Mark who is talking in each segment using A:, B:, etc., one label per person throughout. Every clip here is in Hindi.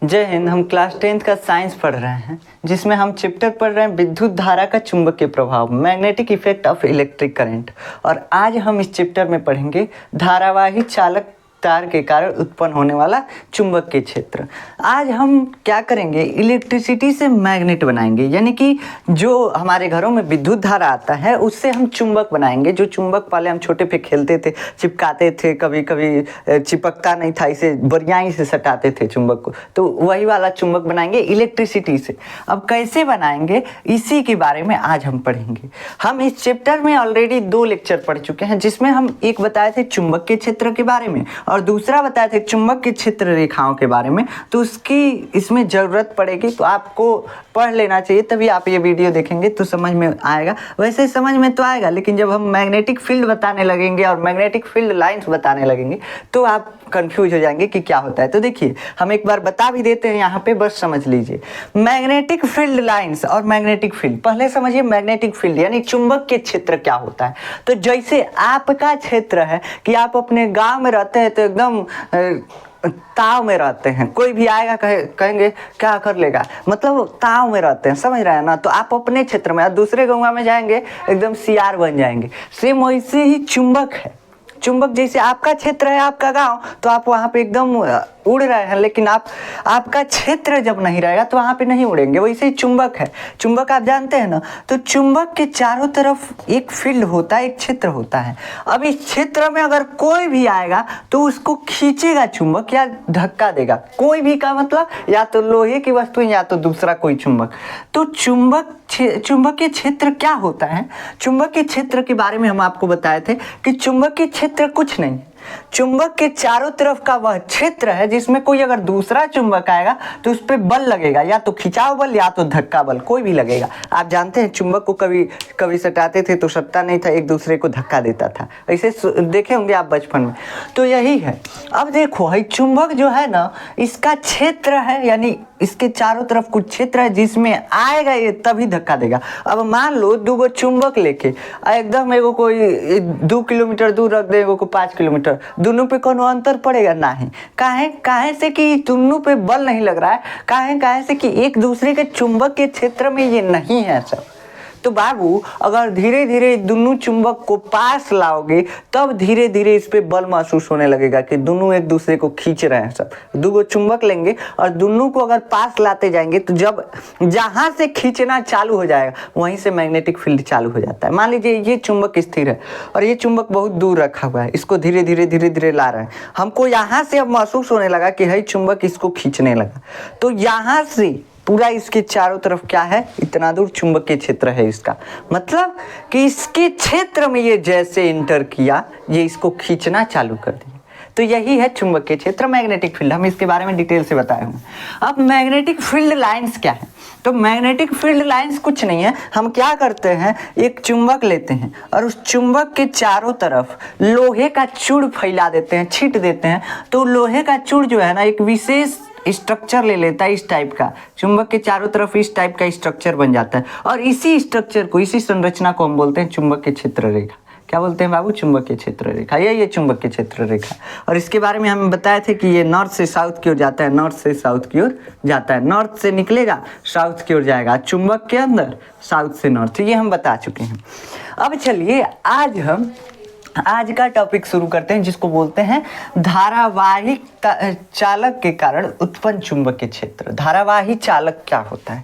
A: जय हिंद। हम क्लास 10th का साइंस पढ़ रहे हैं, जिसमें हम चैप्टर पढ़ रहे हैं विद्युत धारा का चुंबकीय प्रभाव, magnetic effect of electric current. और आज हम इस चैप्टर में पढ़ेंगे धारावाही चालक तार के कारण उत्पन्न होने वाला चुंबकीय क्षेत्र। आज हम क्या करेंगे, इलेक्ट्रिसिटी से मैग्नेट बनाएंगे, यानी कि जो हमारे घरों में विद्युत धारा आता है उससे हम चुंबक बनाएंगे। जो चुंबक पहले हम छोटे पे खेलते थे, चिपकाते थे, कभी कभी चिपकता नहीं था, इसे बरियाई से सटाते थे चुंबक को, तो वही वाला चुंबक बनाएंगे इलेक्ट्रिसिटी से। अब कैसे बनाएंगे इसी के बारे में आज हम पढ़ेंगे। हम इस चैप्टर में ऑलरेडी 2 लेक्चर पढ़ चुके हैं, जिसमें हम एक बताए थे चुंबकीय क्षेत्र के बारे में और दूसरा बताए थे चुंबकीय क्षेत्र रेखाओं के बारे में। तो उसकी इसमें ज़रूरत पड़ेगी तो आपको पढ़ लेना चाहिए, तभी आप ये वीडियो देखेंगे तो समझ में आएगा। वैसे समझ में तो आएगा, लेकिन जब हम मैग्नेटिक फील्ड बताने लगेंगे और मैग्नेटिक फील्ड लाइंस बताने लगेंगे तो आप कंफ्यूज हो जाएंगे कि क्या होता है। तो देखिए, हम एक बार बता भी देते हैं यहाँ पे, बस समझ लीजिए। मैग्नेटिक फील्ड लाइंस और मैग्नेटिक फील्ड, पहले समझिए मैग्नेटिक फील्ड यानी चुंबकीय क्षेत्र क्या होता है। तो जैसे आपका क्षेत्र है कि आप अपने गांव में रहते हैं तो एकदम ताव में रहते हैं, कोई भी आएगा कहेंगे क्या कर लेगा, मतलब ताव में रहते हैं, समझ रहे हैं ना। तो आप अपने क्षेत्र में, दूसरे गाँव में जाएंगे एकदम सियार बन जाएंगे। सेम वैसे ही चुंबक है। चुंबक जैसे आपका क्षेत्र है, आपका गांव, तो आप वहाँ पे एकदम उड़ रहे हैं, लेकिन आपका क्षेत्र जब नहीं रहेगा तो वहाँ पे नहीं उड़ेंगे। वैसे ही चुंबक है। चुंबक आप जानते हैं ना, तो चुंबक के चारों तरफ एक फील्ड होता है, एक क्षेत्र होता है। अब इस क्षेत्र में अगर कोई भी आएगा तो उसको खींचेगा चुंबक या धक्का देगा। कोई भी का मतलब या तो लोहे की वस्तु या तो दूसरा कोई चुंबक। तो चुंबकीय क्षेत्र क्या होता है? चुंबकीय क्षेत्र के बारे में हम आपको बताए थे कि चुंबकीय क्षेत्र कुछ नहीं, चुंबक के चारों तरफ का वह क्षेत्र है जिसमें कोई अगर दूसरा चुंबक आएगा तो उस पर बल लगेगा, या तो खिंचाव बल या तो धक्का बल, कोई भी लगेगा। आप जानते हैं चुंबक को कभी कभी सटाते थे तो सटता नहीं था, एक दूसरे को धक्का देता था, ऐसे देखे होंगे आप बचपन में। तो यही है। अब देखो, है चुंबक जो है ना, इसका क्षेत्र है, यानी इसके चारों तरफ कुछ क्षेत्र है जिसमें आएगा ये तभी धक्का देगा। अब मान लो 2 चुंबक लेके एकदम एगो कोई 2 किलोमीटर दूर रख दे, एगो को 5 किलोमीटर, दोनों पे कोनो अंतर पड़ेगा नहीं। काहे से कि दोनों पे बल नहीं लग रहा है, काहे से कि एक दूसरे के चुंबक के क्षेत्र में ये नहीं है सब। तो बाबू, अगर धीरे धीरे दोनों चुंबक को पास लाओगे तब धीरे धीरे इस पे बल महसूस होने लगेगा कि दोनों एक दूसरे को खींच रहे हैं। सब 2 चुंबक लेंगे और दोनों को अगर पास लाते जाएंगे तो जब जहां से खींचना चालू हो जाएगा वहीं से मैग्नेटिक फील्ड चालू हो जाता है। मान लीजिए ये चुंबक स्थिर है और ये चुंबक बहुत दूर रखा हुआ है, इसको धीरे धीरे ला रहे हैं। हमको यहाँ से अब महसूस होने लगा कि है चुंबक इसको खींचने लगा, तो यहाँ से पूरा इसके चारों तरफ क्या है, इतना दूर चुंबकीय क्षेत्र है इसका। मतलब कि इसके क्षेत्र में ये जैसे इंटर किया, ये इसको खींचना चालू कर दिया। तो यही है चुंबकीय क्षेत्र, मैग्नेटिक फील्ड। हम इसके बारे में डिटेल से बताए होंगे। अब मैग्नेटिक फील्ड लाइंस क्या है? तो मैग्नेटिक फील्ड लाइंस कुछ नहीं है। हम क्या करते हैं, एक चुंबक लेते हैं और उस चुंबक के चारों तरफ लोहे का चूड़ फैला देते हैं, छींट देते हैं। तो लोहे का चूड़ जो है ना, एक विशेष स्ट्रक्चर ले लेता है, इस टाइप का। चुंबक के चारों तरफ इस टाइप का स्ट्रक्चर बन जाता है और इसी स्ट्रक्चर को, इसी संरचना को हम बोलते हैं चुंबकीय क्षेत्र रेखा। क्या बोलते हैं बाबू? चुंबकीय क्षेत्र रेखा। ये चुंबकीय क्षेत्र रेखा। और इसके बारे में हम बताए थे कि ये नॉर्थ से साउथ की ओर जाता है, नॉर्थ से साउथ की ओर जाता है, नॉर्थ से निकलेगा साउथ की ओर जाएगा, चुंबक के अंदर साउथ से नॉर्थ, ये हम बता चुके हैं। अब चलिए आज का टॉपिक शुरू करते हैं, जिसको बोलते हैं धारावाही चालक के कारण उत्पन्न चुंबकीय क्षेत्र। धारावाही चालक क्या होता है?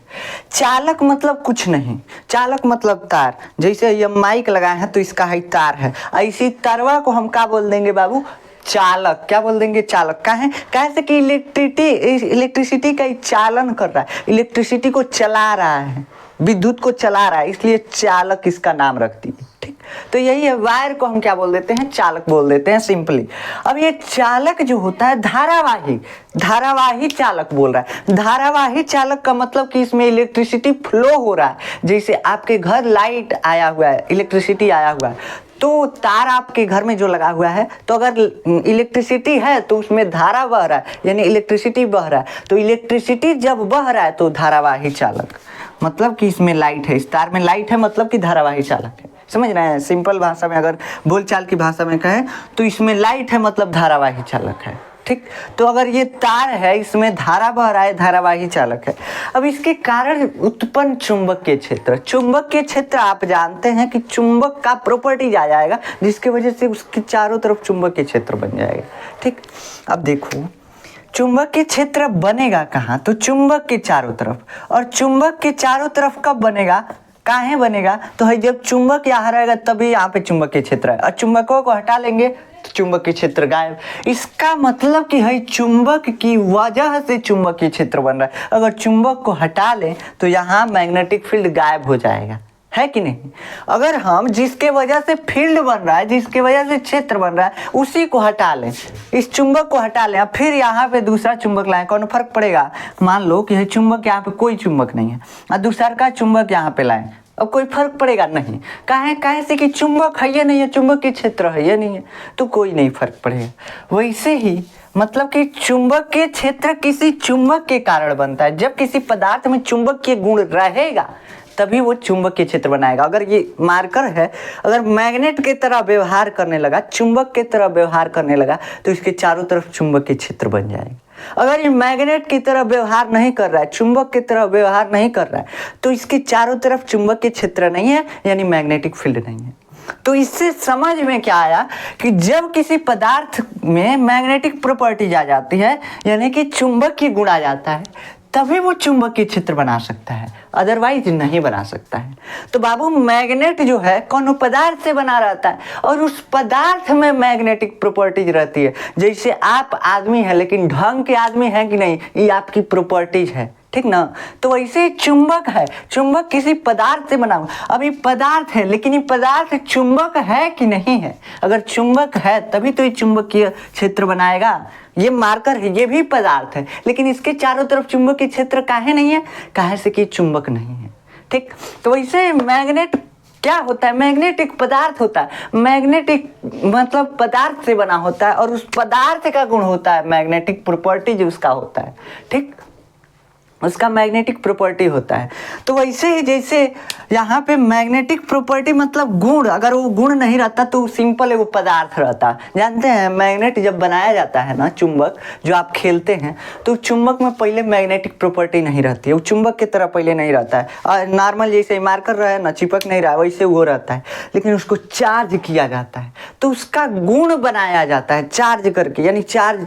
A: चालक मतलब कुछ नहीं, चालक मतलब तार। जैसे ये माइक लगाए हैं तो इसका है तार है, ऐसी तारवा को हम क्या बोल देंगे बाबू? चालक। क्या बोल देंगे? चालक। काहे से कि इलेक्ट्रिसिटी का चालन कर रहा है, इलेक्ट्रिसिटी को चला रहा है, विद्युत को चला रहा है, इसलिए चालक इसका नाम रख दिए। ठीक, तो यही है। वायर को हम क्या बोल देते हैं? चालक बोल देते हैं, सिंपली। अब ये चालक जो होता है धारावाही चालक बोल रहा है। धारावाही चालक का मतलब कि इसमें इलेक्ट्रिसिटी फ्लो हो रहा है। जैसे आपके घर लाइट आया हुआ है, इलेक्ट्रिसिटी आया हुआ है, तो तार आपके घर में जो लगा हुआ है, तो अगर इलेक्ट्रिसिटी है तो उसमें धारा बह रहा है, यानी इलेक्ट्रिसिटी बह रहा है। तो इलेक्ट्रिसिटी जब बह रहा है तो धारावाही चालक, मतलब कि इसमें लाइट है, इस तार में लाइट है, मतलब कि धारावाही चालक है। समझ रहे हैं? सिंपल भाषा में, अगर बोलचाल की भाषा में कहें तो इसमें लाइट है मतलब धारावाही चालक है। ठीक। तो अगर ये तार है, इसमें धारा बह रहा है, धारावाही चालक है। अब इसके कारण उत्पन्न चुंबकीय क्षेत्र, चुंबकीय क्षेत्र आप जानते हैं कि चुंबक का प्रॉपर्टीज आ जाएगा जिसकी वजह से उसके चारों तरफ चुंबकीय क्षेत्र बन जाएगा। ठीक। अब देखो चुंबकीय क्षेत्र बनेगा कहाँ, तो चुंबक के चारों तरफ। और चुंबक के चारों तरफ कब बनेगा, काहे बनेगा, तो है जब चुंबक यहाँ रहेगा तभी यहाँ पे चुंबकीय क्षेत्र है, और चुंबकों को हटा लेंगे तो चुंबकीय क्षेत्र गायब। इसका मतलब कि है चुंबक की वजह से चुंबकीय क्षेत्र बन रहा है। अगर चुंबक को हटा लें तो यहाँ मैग्नेटिक फील्ड गायब हो जाएगा, है कि नहीं। अगर हम जिसके वजह से फील्ड बन रहा है, जिसके वजह से क्षेत्र बन रहा है, उसी को हटा लें, इस चुंबक को हटा लें, फिर यहाँ पे दूसरा चुंबक लाएं, कौन फर्क पड़ेगा। मान लो कि चुंबक यहाँ पे कोई चुंबक नहीं है और दूसरा का चुंबक यहाँ पे लाएं, अब कोई फर्क पड़ेगा नहीं। काहे से कि चुंबक है ये नहीं है, चुंबक के क्षेत्र है ये नहीं है, तो कोई नहीं फर्क पड़ेगा। वैसे ही मतलब कि चुंबक के क्षेत्र किसी चुंबक के कारण बनता है। जब किसी पदार्थ में चुंबक के गुण रहेगा तभी वो चुंबकीय क्षेत्र बनाएगा। अगर ये मार्कर है, अगर मैग्नेट की तरह व्यवहार करने लगा, चुंबक की तरह व्यवहार करने लगा, तो इसके चारों तरफ चुंबकीय क्षेत्र बन जाएगा। अगर ये मैग्नेट की तरह व्यवहार नहीं कर रहा है, चुंबक की तरह व्यवहार नहीं कर रहा है, तो इसके चारों तरफ चुंबकीय क्षेत्र नहीं है, यानी मैग्नेटिक फील्ड नहीं है। तो इससे समझ में क्या आया कि जब किसी पदार्थ में मैग्नेटिक प्रॉपर्टीज आ जाती है, यानी कि चुंबकीय गुण आ जाता है, तभी वो चुंबकीय क्षेत्र बना सकता है, अदरवाइज नहीं बना सकता है। तो बाबू मैग्नेट जो है कौन पदार्थ से बना रहता है, और उस पदार्थ में मैग्नेटिक प्रॉपर्टीज रहती है। जैसे आप आदमी है लेकिन ढंग के आदमी है कि नहीं, ये आपकी प्रॉपर्टीज है, ठीक ना। तो वैसे चुंबक है, चुंबक किसी पदार्थ से बना हुआ। अब ये पदार्थ है लेकिन ये पदार्थ चुंबक है कि नहीं है। अगर चुंबक है तभी तो ये चुंबकीय क्षेत्र बनाएगा। ये मार्कर है, ये भी पदार्थ है, लेकिन इसके चारों तरफ चुंबकीय क्षेत्र काहे नहीं है, काहे से कि चुंबक नहीं है। ठीक। तो वैसे मैग्नेट क्या होता है, मैग्नेट एक पदार्थ होता है। मैग्नेट एक मतलब पदार्थ से बना होता है, और उस पदार्थ का गुण होता है मैग्नेटिक प्रॉपर्टी जो उसका होता है। ठीक, उसका मैग्नेटिक प्रॉपर्टी होता है। तो वैसे ही जैसे यहाँ पे मैग्नेटिक प्रॉपर्टी मतलब गुण, अगर वो गुण नहीं रहता तो सिंपल है वो पदार्थ रहता। जानते हैं मैग्नेट जब बनाया जाता है ना, चुंबक जो आप खेलते हैं, तो चुंबक में पहले मैग्नेटिक प्रॉपर्टी नहीं रहती है, वो चुंबक की तरह पहले नहीं रहता है। और नॉर्मल जैसे मार्कर रहा है ना, चिपक नहीं रहा है, वैसे वो रहता है, लेकिन उसको चार्ज किया जाता है तो उसका गुण बनाया जाता है चार्ज करके, यानी चार्ज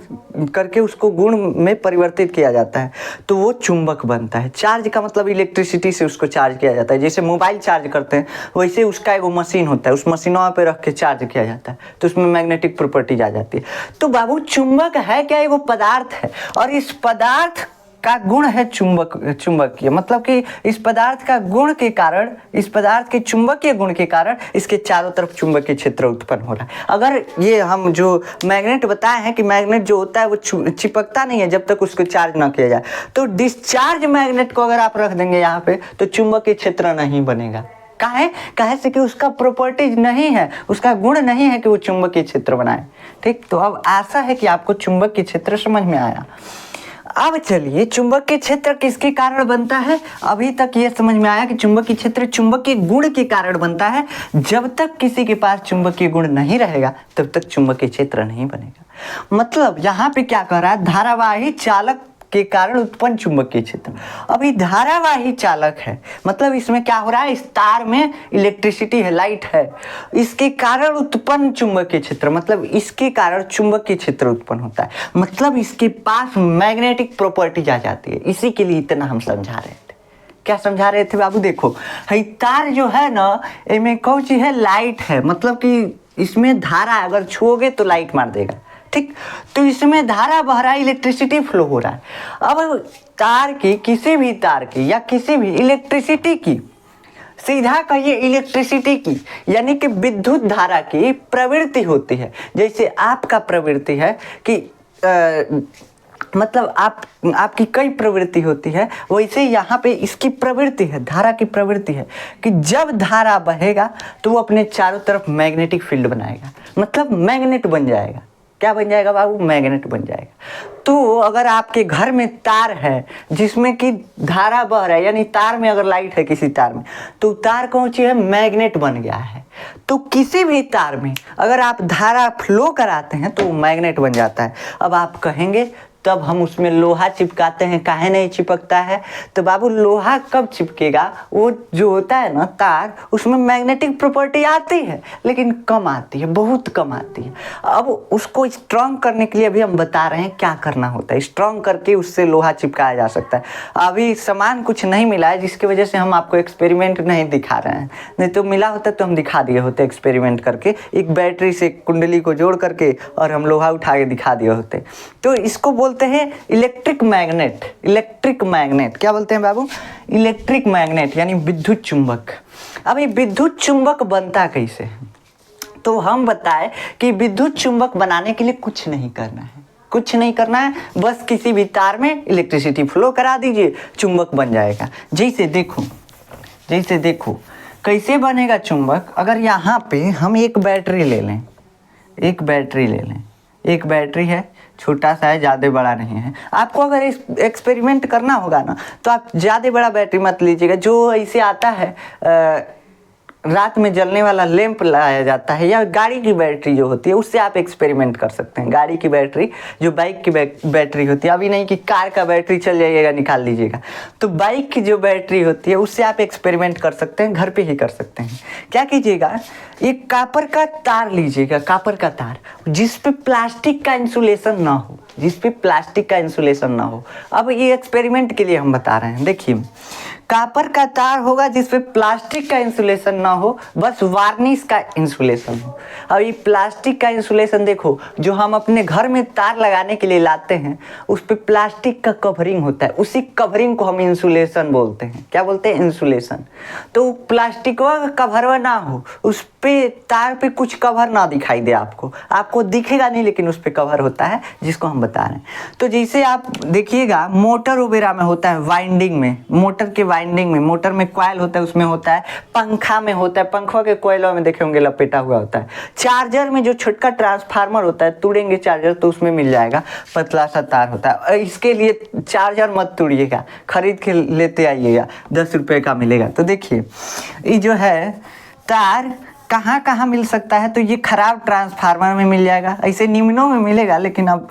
A: करके उसको गुण में परिवर्तित किया जाता है, तो वो चुंबक बनता है। चार्ज का मतलब इलेक्ट्रिसिटी से उसको चार्ज किया जाता है। जैसे मोबाइल चार्ज करते हैं वैसे उसका एक मशीन होता है, उस मशीनों पे रख के चार्ज किया जाता है, तो उसमें मैग्नेटिक प्रॉपर्टीज आ जाती है। तो बाबू चुंबक है क्या, वो पदार्थ है, और इस पदार्थ का गुण है चुंबकीय, मतलब कि इस पदार्थ का गुण के कारण, इस पदार्थ के चुंबकीय गुण के कारण इसके चारों तरफ चुंबकीय क्षेत्र उत्पन्न हो रहा है। अगर ये हम जो मैग्नेट बताए हैं कि मैग्नेट जो होता है वो चिपकता नहीं है जब तक उसको चार्ज ना किया जाए, तो डिस्चार्ज मैग्नेट को अगर आप रख देंगे यहाँ पे तो चुंबकीय क्षेत्र नहीं बनेगा। काहे से कि उसका प्रॉपर्टीज नहीं है, उसका गुण नहीं है कि वो चुंबकीय क्षेत्र बनाए। ठीक, तो अब आशा है कि आपको चुंबकीय क्षेत्र समझ में आया। अब चलिए चुंबकीय क्षेत्र किसके कारण बनता है। अभी तक ये समझ में आया कि चुंबकीय क्षेत्र चुंबकीय गुण के कारण बनता है। जब तक किसी के पास चुंबकीय गुण नहीं रहेगा तब तक चुंबकीय क्षेत्र नहीं बनेगा। मतलब यहाँ पे क्या कह रहा है, धारावाही चालक के कारण उत्पन्न चुंबकीय क्षेत्र। अभी धारावाही चालक है, मतलब इसमें क्या हो रहा है, इस तार में इलेक्ट्रिसिटी है, लाइट है, इसके कारण उत्पन्न चुंबकीय क्षेत्र, मतलब इसके कारण चुंबकीय क्षेत्र उत्पन्न होता है। मतलब इसके पास मैग्नेटिक प्रॉपर्टीज आ जाती है। इसी के लिए इतना हम समझा रहे थे। क्या समझा रहे थे बाबू, देखो है तार जो है ना, इनमें कौन चीज है, लाइट है, मतलब कि इसमें धारा अगर छुओगे तो लाइट मार देगा। ठीक, तो इसमें धारा बह रहा है, इलेक्ट्रिसिटी फ्लो हो रहा है। अब तार की, किसी भी तार की या किसी भी इलेक्ट्रिसिटी की, सीधा कहिए इलेक्ट्रिसिटी की, यानी कि विद्युत धारा की प्रवृत्ति होती है। जैसे आपका प्रवृत्ति है कि मतलब आपकी कई प्रवृत्ति होती है, वैसे यहाँ पे इसकी प्रवृत्ति है, धारा की प्रवृत्ति है कि जब धारा बहेगा तो वो अपने चारों तरफ मैग्नेटिक फील्ड बनाएगा, मतलब मैग्नेट बन जाएगा। क्या बन जाएगा बाबू, मैग्नेट बन जाएगा। तो अगर आपके घर में तार है जिसमें कि धारा बह रहा है, यानी तार में अगर लाइट है किसी तार में, तो तार कौन सी है, मैग्नेट बन गया है। तो किसी भी तार में अगर आप धारा फ्लो कराते हैं तो मैग्नेट बन जाता है। अब आप कहेंगे तब हम उसमें लोहा चिपकाते हैं, काहे नहीं चिपकता है? तो बाबू लोहा कब चिपकेगा? वो जो होता है ना तार, उसमें मैग्नेटिक प्रॉपर्टी आती है लेकिन कम आती है, बहुत कम आती है। अब उसको स्ट्रांग करने के लिए अभी हम बता रहे हैं क्या करना होता है। स्ट्रांग करके उससे लोहा चिपकाया जा सकता है। अभी सामान कुछ नहीं मिला है जिसकी वजह से हम आपको एक्सपेरिमेंट नहीं दिखा रहे हैं, नहीं तो मिला होता तो हम दिखा दिए होते एक्सपेरिमेंट करके, एक बैटरी से कुंडली को जोड़ करके और हम लोहा उठा के दिखा दिए होते। तो इसको बोलते हैं इलेक्ट्रिक मैग्नेट। इलेक्ट्रिक मैग्नेट क्या बोलते हैं बाबू? इलेक्ट्रिक मैग्नेट यानी विद्युत चुंबक। अब ये विद्युत चुंबक बनता कैसे है? तो हम बताए कि विद्युत चुंबक बनाने के लिए कुछ नहीं करना है, कुछ नहीं करना है, बस किसी भी तार में इलेक्ट्रिसिटी फ्लो करा दीजिए, चुंबक बन जाएगा। जैसे देखो कैसे बनेगा चुंबक। अगर यहाँ पे हम एक बैटरी ले लें, एक बैटरी है, छोटा सा है, ज़्यादा बड़ा नहीं है। आपको अगर एक्सपेरिमेंट करना होगा ना तो आप ज़्यादा बड़ा बैटरी मत लीजिएगा। जो ऐसे आता है रात में जलने वाला लैंप लाया जाता है, या गाड़ी की बैटरी जो होती है उससे आप एक्सपेरिमेंट कर सकते हैं। गाड़ी की बैटरी, जो बाइक की बैटरी होती है, अभी नहीं कि कार का बैटरी चल जाइएगा निकाल लीजिएगा, तो बाइक की जो बैटरी होती है उससे आप एक्सपेरिमेंट कर सकते हैं, घर पे ही कर सकते हैं। क्या कीजिएगा, एक कॉपर का तार लीजिएगा, कॉपर का तार जिस पे प्लास्टिक का इंसुलेशन ना हो, अब ये एक्सपेरिमेंट के लिए हम बता रहे हैं। देखिए कॉपर का तार होगा जिस पे प्लास्टिक का इंसुलेशन ना हो, बस वार्निश का इंसुलेशन हो। अब ये प्लास्टिक का इंसुलेशन देखो, जो हम अपने घर में तार लगाने के लिए लाते हैं उस पे प्लास्टिक का कवरिंग होता है, उसी कवरिंग को हम इंसुलेशन बोलते हैं। क्या बोलते हैं? इंसुलेशन। तो प्लास्टिक का कवर ना हो, उस पे तार पे कुछ कवर ना दिखाई दे, आपको दिखेगा नहीं लेकिन उस पे कवर होता है, जिसको हम बता रहे हैं। तो जैसे आप देखिएगा मोटर वगैरह में होता है, वाइंडिंग में, मोटर में कॉइल होता है, उसमें होता है, पंखा में होता है, पंखा के कॉइलों में देखे होंगे लपेटा हुआ होता है। चार्जर में जो छोटका ट्रांसफार्मर होता है, तोड़ेंगे चार्जर तो उसमें मिल जाएगा, पतला सा तार होता है। इसके लिए चार्जर मत तोड़िएगा, खरीद के लेते आइएगा, 10 रुपये का मिलेगा। तो देखिए ये जो है तार कहाँ कहाँ मिल सकता है, तो ये खराब ट्रांसफार्मर में मिल जाएगा, ऐसे निम्नों में मिलेगा, लेकिन अब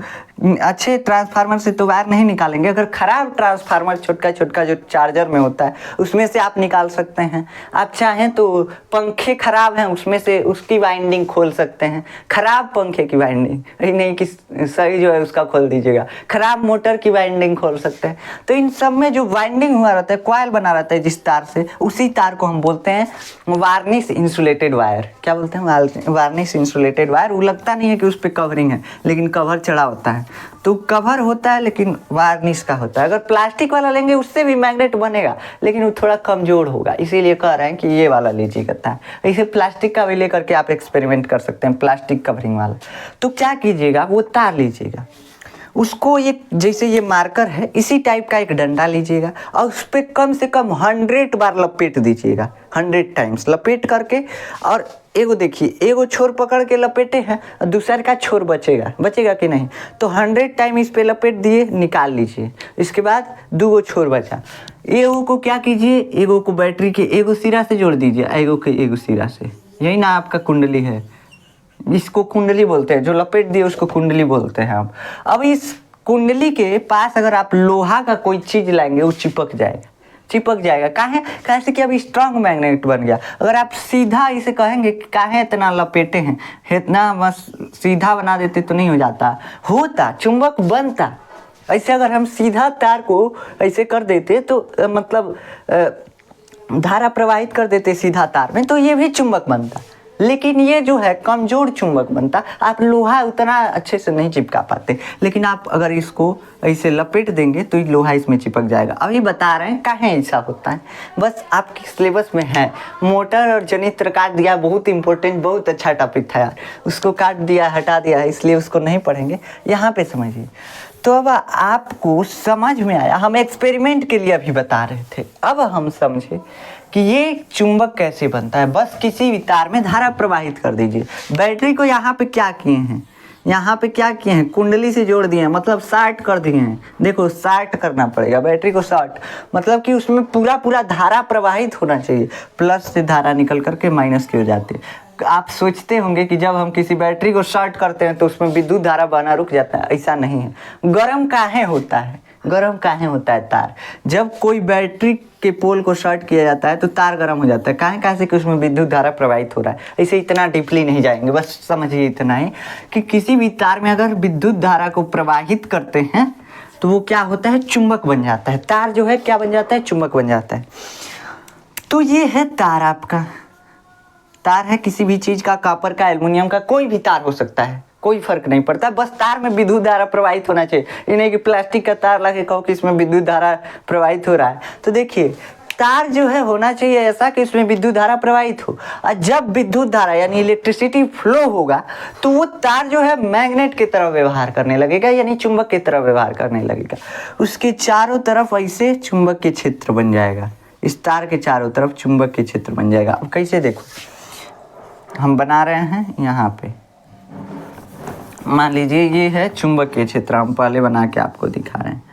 A: अच्छे ट्रांसफार्मर से तो वायर नहीं निकालेंगे। अगर खराब ट्रांसफार्मर छोटका जो चार्जर में होता है उसमें से आप निकाल सकते हैं। आप चाहें तो पंखे खराब हैं उसमें से उसकी वाइंडिंग खोल सकते हैं, खराब पंखे की वाइंडिंग, नहीं कि सही जो है उसका खोल दीजिएगा, खराब मोटर की वाइंडिंग खोल सकते हैं। तो इन सब में जो वाइंडिंग हुआ रहता है, कॉइल बना रहता है जिस तार से, उसी तार को हम बोलते हैं वार्निश इंसुलेटेड वायर। क्या बोलते हैं? Varnish insulated wire. वो लगता नहीं है कि उस पर कवरिंग है, लेकिन कवर चढ़ा होता है। तो कवर होता है लेकिन वार्निश का होता है। अगर प्लास्टिक वाला लेंगे उससे भी मैग्नेट बनेगा, लेकिन वो थोड़ा कमजोर होगा, इसीलिए कह रहे हैं कि ये वाला लीजिएगा तार। इसे प्लास्टिक का भी लेकर के आप एक्सपेरिमेंट कर सकते हैं, प्लास्टिक कवरिंग वाला। तो क्या कीजिएगा, वो तार लीजिएगा, उसको एक जैसे ये मार्कर है इसी टाइप का एक डंडा लीजिएगा और उस पर कम से कम 100 बार लपेट दीजिएगा, 100 टाइम्स लपेट करके। और एगो देखिए, एगो छोर पकड़ के लपेटे हैं और दूसरे का छोर बचेगा कि नहीं, तो 100 टाइम इस पे लपेट दिए, निकाल लीजिए। इसके बाद 2 छोर बचा, एगो को क्या कीजिए, एगो को बैटरी के एगो सिरा से जोड़ दीजिए, एगो के एगो सिरा से। यही ना आपका कुंडली है, इसको कुंडली बोलते हैं, जो लपेट दिए उसको कुंडली बोलते हैं। अब इस कुंडली के पास अगर आप लोहा का कोई चीज लाएंगे वो चिपक जाएगा। काहे कि अब स्ट्रांग मैग्नेट बन गया। अगर आप सीधा इसे कहेंगे कि काहे इतना लपेटे हैं, इतना बस सीधा बना देते तो नहीं हो जाता, होता चुंबक बनता। ऐसे अगर हम सीधा तार को ऐसे कर देते तो मतलब धारा प्रवाहित कर देते सीधा तार में, तो ये भी चुंबक बनता। लेकिन ये जो है कमजोर चुंबक बनता, आप लोहा उतना अच्छे से नहीं चिपका पाते। लेकिन आप अगर इसको ऐसे लपेट देंगे तो लोहा इसमें चिपक जाएगा। अभी बता रहे हैं काहे ऐसा होता है, बस आपके सिलेबस में है। मोटर और जनित्र काट दिया, बहुत इंपॉर्टेंट, बहुत अच्छा टॉपिक था यार, उसको काट दिया, हटा दिया, इसलिए उसको नहीं पढ़ेंगे, यहाँ पे समझिए। तो अब आपको समझ में आया, हम एक्सपेरिमेंट के लिए अभी बता रहे थे, अब हम समझे कि ये चुंबक कैसे बनता है। बस किसी भी तार में धारा प्रवाहित कर दीजिए। बैटरी को यहाँ पे क्या किए हैं, यहाँ पे क्या किए हैं, कुंडली से जोड़ दिए हैं, मतलब शॉर्ट कर दिए हैं। देखो शॉर्ट करना पड़ेगा बैटरी को, शॉर्ट मतलब कि उसमें पूरा पूरा धारा प्रवाहित होना चाहिए। प्लस से धारा निकल करके माइनस की हो जाती है। आप सोचते होंगे कि जब हम किसी बैटरी को शॉर्ट करते हैं तो उसमें विद्युत धारा बहना रुक जाता है, ऐसा नहीं है। गर्म काहे होता है, गर्म काहे होता है तार, जब कोई बैटरी के पोल को शॉर्ट किया जाता है तो तार गर्म हो जाता है। काहे से कि उसमें विद्युत धारा प्रवाहित हो रहा है। ऐसे इतना डीपली नहीं जाएंगे, बस समझिए इतना ही कि किसी भी तार में अगर विद्युत धारा को प्रवाहित करते हैं तो वो क्या होता है, चुंबक बन जाता है। तार जो है क्या बन जाता है, चुंबक बन जाता है। तो ये है तार, आपका तार है किसी भी चीज का, कॉपर का, एल्युमिनियम का, कोई भी तार हो सकता है, कोई फर्क नहीं पड़ता, बस तार में विद्युत धारा प्रवाहित होना चाहिए। ये नहीं कि प्लास्टिक का तार लगे कहो कि इसमें विद्युत धारा प्रवाहित हो रहा है। तो देखिए तार जो है होना चाहिए ऐसा कि इसमें विद्युत धारा प्रवाहित हो, और जब विद्युत धारा यानी इलेक्ट्रिसिटी फ्लो होगा तो वो तार जो है मैग्नेट की तरह व्यवहार करने लगेगा, यानी चुंबक की तरह व्यवहार करने लगेगा। उसके चारों तरफ ऐसे चुंबक के क्षेत्र बन जाएगा, इस तार के चारों तरफ चुंबक के क्षेत्र बन जाएगा। अब कैसे, देखो हम बना रहे हैं, यहाँ पे मान लीजिए ये है चुंबकीय क्षेत्र, हम पहले बना के आपको दिखा रहे हैं।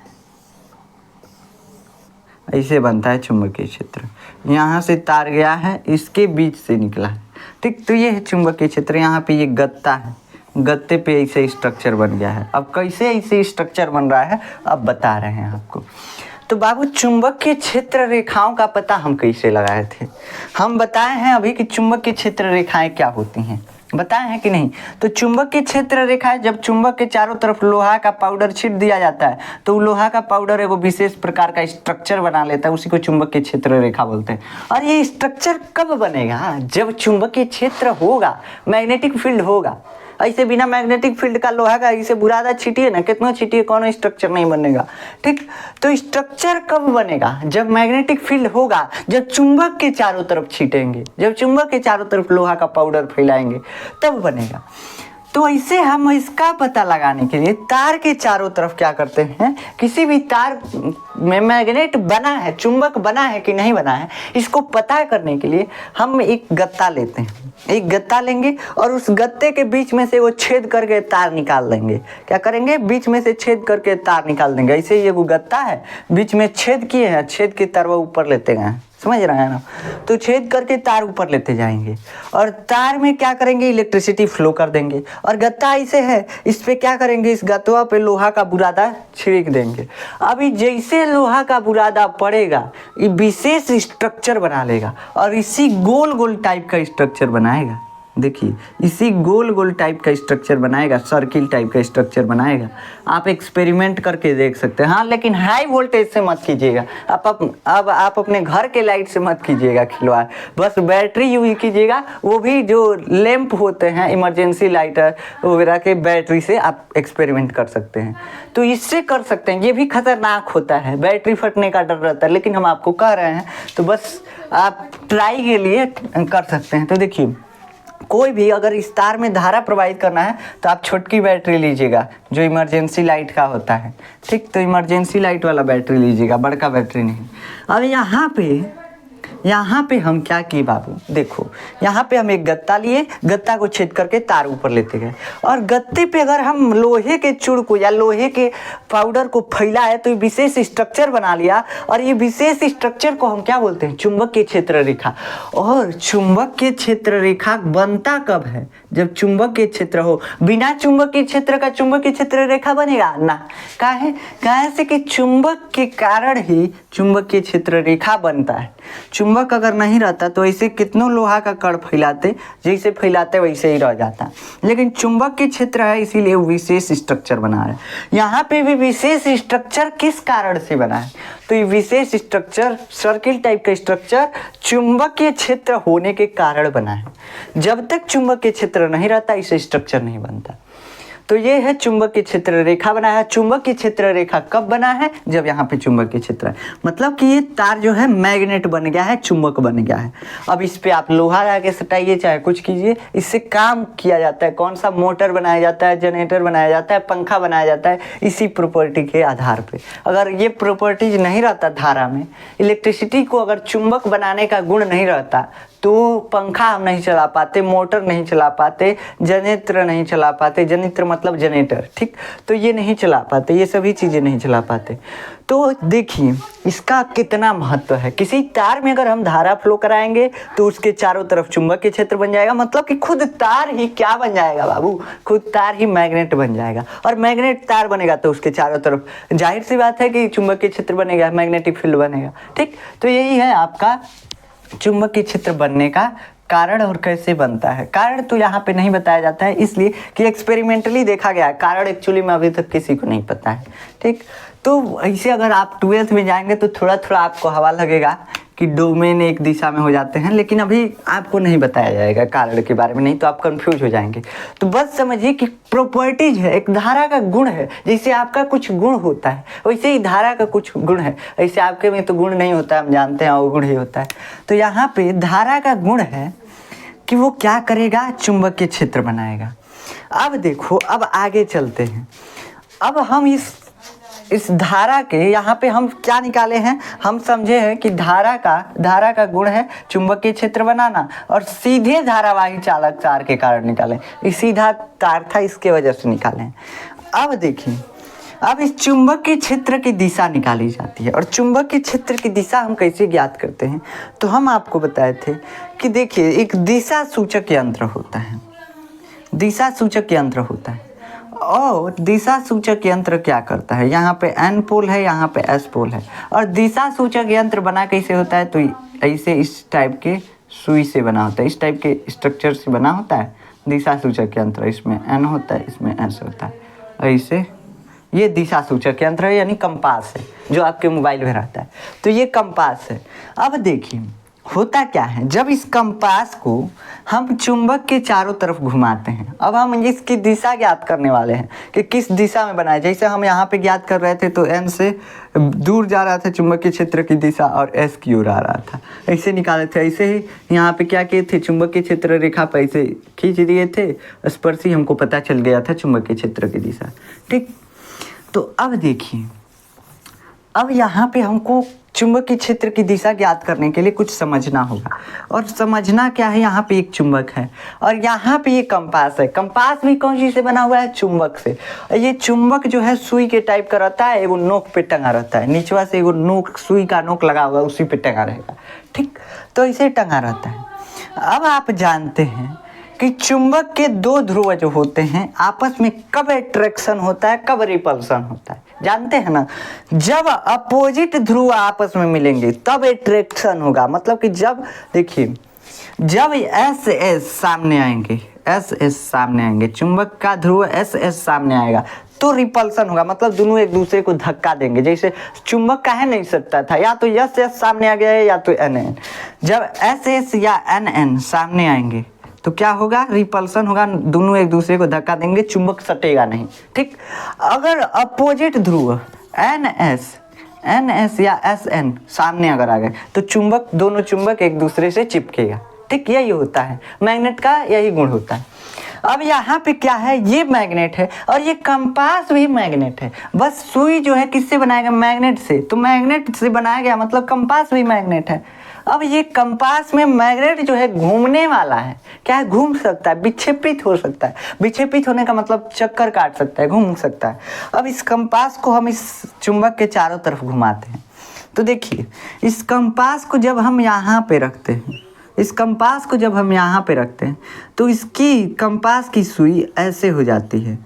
A: ऐसे बनता है चुंबकीय क्षेत्र, यहाँ से तार गया है, इसके बीच से निकला है, ठीक। तो ये है चुंबकीय क्षेत्र। यहाँ पे ये गत्ता है, गत्ते पे ऐसे स्ट्रक्चर बन गया है। अब कैसे ऐसे स्ट्रक्चर बन रहा है अब बता रहे हैं आपको। तो बाबू चुंबकीय क्षेत्र रेखाओं का पता हम कैसे लगाए थे, हम बताए हैं अभी कि चुंबकीय क्षेत्र रेखाएं क्या होती हैं, बताए हैं कि नहीं। तो चुंबकीय क्षेत्र रेखाएं, जब चुंबक के चारों तरफ लोहा का पाउडर छीट दिया जाता है तो लोहा का पाउडर एगो विशेष प्रकार का स्ट्रक्चर बना लेता है, उसी को चुंबकीय क्षेत्र रेखा बोलते हैं। और ये स्ट्रक्चर कब बनेगा, जब चुंबकीय क्षेत्र होगा, मैग्नेटिक फील्ड होगा। ऐसे बिना मैग्नेटिक फील्ड का लोहा का ऐसे बुरादा छीटिए ना, कितना छीटिए, कोनो स्ट्रक्चर नहीं बनेगा, ठीक। तो स्ट्रक्चर कब बनेगा, जब मैग्नेटिक फील्ड होगा, जब चुंबक के चारों तरफ छीटेंगे, जब चुंबक के चारों तरफ लोहा का पाउडर फैलाएंगे तब बनेगा। तो ऐसे हम इसका पता लगाने के लिए तार के चारों तरफ क्या करते हैं, किसी भी तार में मैग्नेट बना है, चुंबक बना है कि नहीं बना है, इसको पता करने के लिए हम एक गत्ता लेते हैं, एक गत्ता लेंगे और उस गत्ते के बीच में से वो छेद करके तार निकाल देंगे। क्या करेंगे, बीच में से छेद करके तार निकाल देंगे। ऐसे ये वो गत्ता है, बीच में छेद किए हैं, छेद के तार वो ऊपर लेते गए, समझ रहे हैं ना। तो छेद करके तार ऊपर लेते जाएंगे और तार में क्या करेंगे, इलेक्ट्रिसिटी फ्लो कर देंगे। और गत्ता ऐसे है, इस पे क्या करेंगे, इस गत्तवा पे लोहा का बुरादा छिड़क देंगे। अभी जैसे लोहा का बुरादा पड़ेगा ये विशेष स्ट्रक्चर बना लेगा और इसी गोल गोल टाइप का स्ट्रक्चर बनाएगा। देखिए इसी गोल गोल टाइप का स्ट्रक्चर बनाएगा, सर्किल टाइप का स्ट्रक्चर बनाएगा। आप एक्सपेरिमेंट करके देख सकते हैं। हाँ, लेकिन हाई वोल्टेज से मत कीजिएगा। अब आप अपने घर के लाइट से मत कीजिएगा खिलवाड़, बस बैटरी यूज कीजिएगा। वो भी जो लैंप होते हैं, इमरजेंसी लाइटर वगैरह के बैटरी से आप एक्सपेरिमेंट कर सकते हैं। तो इससे कर सकते हैं, ये भी खतरनाक होता है, बैटरी फटने का डर रहता है, लेकिन हम आपको कह रहे हैं तो बस आप ट्राई के लिए कर सकते हैं। तो देखिए कोई भी अगर इस तार में धारा प्रवाहित करना है तो आप छोटकी बैटरी लीजिएगा जो इमरजेंसी लाइट का होता है, ठीक। तो इमरजेंसी लाइट वाला बैटरी लीजिएगा, बड़का बैटरी नहीं। अब यहाँ पे हम क्या किए बाबू, देखो यहाँ पे हम एक गत्ता लिए, गत्ता को छेद करके तार ऊपर लेते गए और गत्ते पे अगर हम लोहे के चूड़ को या लोहे के पाउडर को फैलाए तो विशेष स्ट्रक्चर बना लिया। और ये विशेष स्ट्रक्चर को हम क्या बोलते हैं, चुंबकीय क्षेत्र रेखा। और चुंबकीय क्षेत्र रेखा बनता कब है, जब चुंबकीय क्षेत्र हो। बिना चुंबकीय क्षेत्र का चुंबकीय क्षेत्र रेखा बनेगा ना, काहे से कि चुंबक के कारण ही चुंबकीय क्षेत्र रेखा बनता है। चुंबक अगर नहीं रहता तो ऐसे कितनों लोहा का कण फैलाते, जैसे फैलाते वैसे ही रह जाता। लेकिन चुंबक के क्षेत्र है इसीलिए विशेष स्ट्रक्चर बना है। यहाँ पे भी विशेष स्ट्रक्चर किस कारण से बना है, तो ये विशेष स्ट्रक्चर सर्किल टाइप का स्ट्रक्चर चुंबकीय क्षेत्र होने के कारण बना है। जब तक चुंबकीय क्षेत्र नहीं रहता इसे स्ट्रक्चर नहीं बनता। तो ये है चुंबकीय क्षेत्र रेखा बना है। चुंबकीय क्षेत्र रेखा कब बना है, जब यहाँ पे चुंबकीय क्षेत्र है, मतलब कि ये तार जो है मैग्नेट बन गया है, चुंबक बन गया है। अब इस पे आप लोहा लगा सटाइए चाहे कुछ कीजिए, इससे काम किया जाता है। कौन सा मोटर बनाया जाता है, जनरेटर बनाया जाता है, पंखा बनाया जाता है, इसी प्रॉपर्टी के आधार पे। अगर ये प्रॉपर्टीज नहीं रहता धारा में, इलेक्ट्रिसिटी को अगर चुंबक बनाने का गुण नहीं रहता तो पंखा हम नहीं चला पाते, मोटर नहीं चला पाते, जनरेटर नहीं चला पाते, जनरेटर मतलब जनरेटर, ठीक, तो ये नहीं चला पाते, ये सभी चीज़ें नहीं चला पाते। तो देखिए इसका कितना महत्व है। किसी तार में अगर हम धारा फ्लो कराएंगे तो उसके चारों तरफ चुंबकीय क्षेत्र बन जाएगा, मतलब कि खुद तार ही क्या बन जाएगा बाबू, खुद तार ही मैग्नेट बन जाएगा। और मैग्नेट तार बनेगा तो उसके चारों तरफ जाहिर सी बात है कि चुंबकीय क्षेत्र बनेगा, मैग्नेटिक फील्ड बनेगा, ठीक। तो यही है आपका चुंबकीय क्षेत्र बनने का कारण और कैसे बनता है। कारण तो यहाँ पे नहीं बताया जाता है, इसलिए कि एक्सपेरिमेंटली देखा गया है, कारण एक्चुअली में अभी तक किसी को नहीं पता है, ठीक। तो ऐसे अगर आप 12th में जाएंगे तो थोड़ा थोड़ा आपको हवा लगेगा कि डोमेन एक दिशा में हो जाते हैं, लेकिन अभी आपको नहीं बताया जाएगा कारण के बारे में, नहीं तो आप कंफ्यूज हो जाएंगे। तो बस समझिए कि प्रॉपर्टीज है, एक धारा का गुण है। जैसे आपका कुछ गुण होता है वैसे ही धारा का कुछ गुण है। ऐसे आपके में तो गुण नहीं होता है, हम जानते हैं, वो गुण ही होता है। तो यहाँ पे धारा का गुण है कि वो क्या करेगा, चुंबकीय क्षेत्र बनाएगा। अब देखो, अब आगे चलते हैं। अब हम इस धारा के यहाँ पे हम क्या निकाले हैं, हम समझे हैं कि धारा का गुण है चुंबकीय क्षेत्र बनाना, और सीधे धारावाही चालक तार के कारण निकाले। ये सीधा तार था, इसके वजह से निकाले। अब देखिए, अब इस चुंबकीय क्षेत्र की दिशा निकाली जाती है। और चुंबकीय क्षेत्र की दिशा हम कैसे ज्ञात करते हैं, तो हम आपको बताए थे कि देखिए एक दिशा सूचक यंत्र होता है, दिशा सूचक यंत्र होता है। और दिशा सूचक यंत्र क्या करता है, यहाँ पे N पोल है, यहाँ पे S पोल है। और दिशा सूचक यंत्र बना कैसे होता है, तो ऐसे इस टाइप के सुई से बना होता है, इस टाइप के स्ट्रक्चर से बना होता है दिशा सूचक यंत्र। इसमें N होता है, इसमें S होता है, ऐसे ये दिशा सूचक यंत्र है, यानी कंपास है जो आपके मोबाइल में रहता है। तो ये कंपास है। अब देखिए होता क्या है, जब इस कंपास को हम चुंबक के चारों तरफ घुमाते हैं, अब हम इसकी दिशा ज्ञात करने वाले हैं कि किस दिशा में बनाए। जैसे हम यहाँ पे ज्ञात कर रहे थे तो N से दूर जा रहा था चुंबकीय क्षेत्र की दिशा और S की ओर आ रहा था, ऐसे निकाले थे। ऐसे ही यहाँ पे क्या किए थे, चुंबकीय क्षेत्र रेखा पर ऐसे खींच दिए थे, स्पर्शी हमको पता चल गया था चुंबकीय क्षेत्र की दिशा, ठीक। तो अब देखिए, अब यहाँ पे हमको चुंबकीय क्षेत्र की दिशा ज्ञात करने के लिए कुछ समझना होगा। और समझना क्या है, यहाँ पे एक चुंबक है और यहाँ पे ये कंपास है। कंपास भी कौन सी से बना हुआ है, चुंबक से। ये चुंबक जो है सुई के टाइप का रहता है, एगो नोक पे टंगा रहता है, नीचवा से एगो नोक, सुई का नोक लगा हुआ है, उसी पे टंगा रहेगा, ठीक। तो इसे टंगा रहता है। अब आप जानते हैं कि चुंबक के दो ध्रुव जो होते हैं आपस में कब अट्रैक्शन होता है, कब रिपल्सन होता है, जानते हैं ना। जब अपोजिट ध्रुव आपस में मिलेंगे तब अट्रैक्शन होगा। मतलब कि जब देखिए, जब एस एस सामने आएंगे, एस एस सामने आएंगे, चुंबक का ध्रुव एस एस सामने आएगा तो रिपल्सन होगा। मतलब दोनों एक दूसरे को धक्का देंगे। जैसे चुंबक काहे नहीं सकता था, या तो एस एस सामने आ गया है या तो एन एन। जब एस एस या एन एन सामने आएंगे तो क्या होगा, रिपल्सन होगा, दोनों एक दूसरे को धक्का देंगे, चुंबक सटेगा नहीं, ठीक। अगर अपोजिट ध्रुव एन एस या एस एन सामने अगर आ गए तो चुंबक, दोनों चुंबक एक दूसरे से चिपकेगा, ठीक। यही होता है मैग्नेट का, यही गुण होता है। अब यहाँ पे क्या है, ये मैग्नेट है और ये कंपास भी मैग्नेट है। बस सुई जो है किससे बनाएगा, मैग्नेट से। तो मैग्नेट से बनाया गया मतलब कंपास भी मैग्नेट है। अब ये कंपास में मैग्नेट जो है घूमने वाला है, क्या है, घूम सकता है, विक्षेपित हो सकता है। विक्षेपित होने का मतलब चक्कर काट सकता है, घूम सकता है। अब इस कंपास को हम इस चुंबक के चारों तरफ घुमाते हैं। तो देखिए, इस कंपास को जब हम यहाँ पे रखते हैं, इस कंपास को जब हम यहाँ पे रखते हैं तो इसकी कंपास की सुई ऐसे हो जाती है।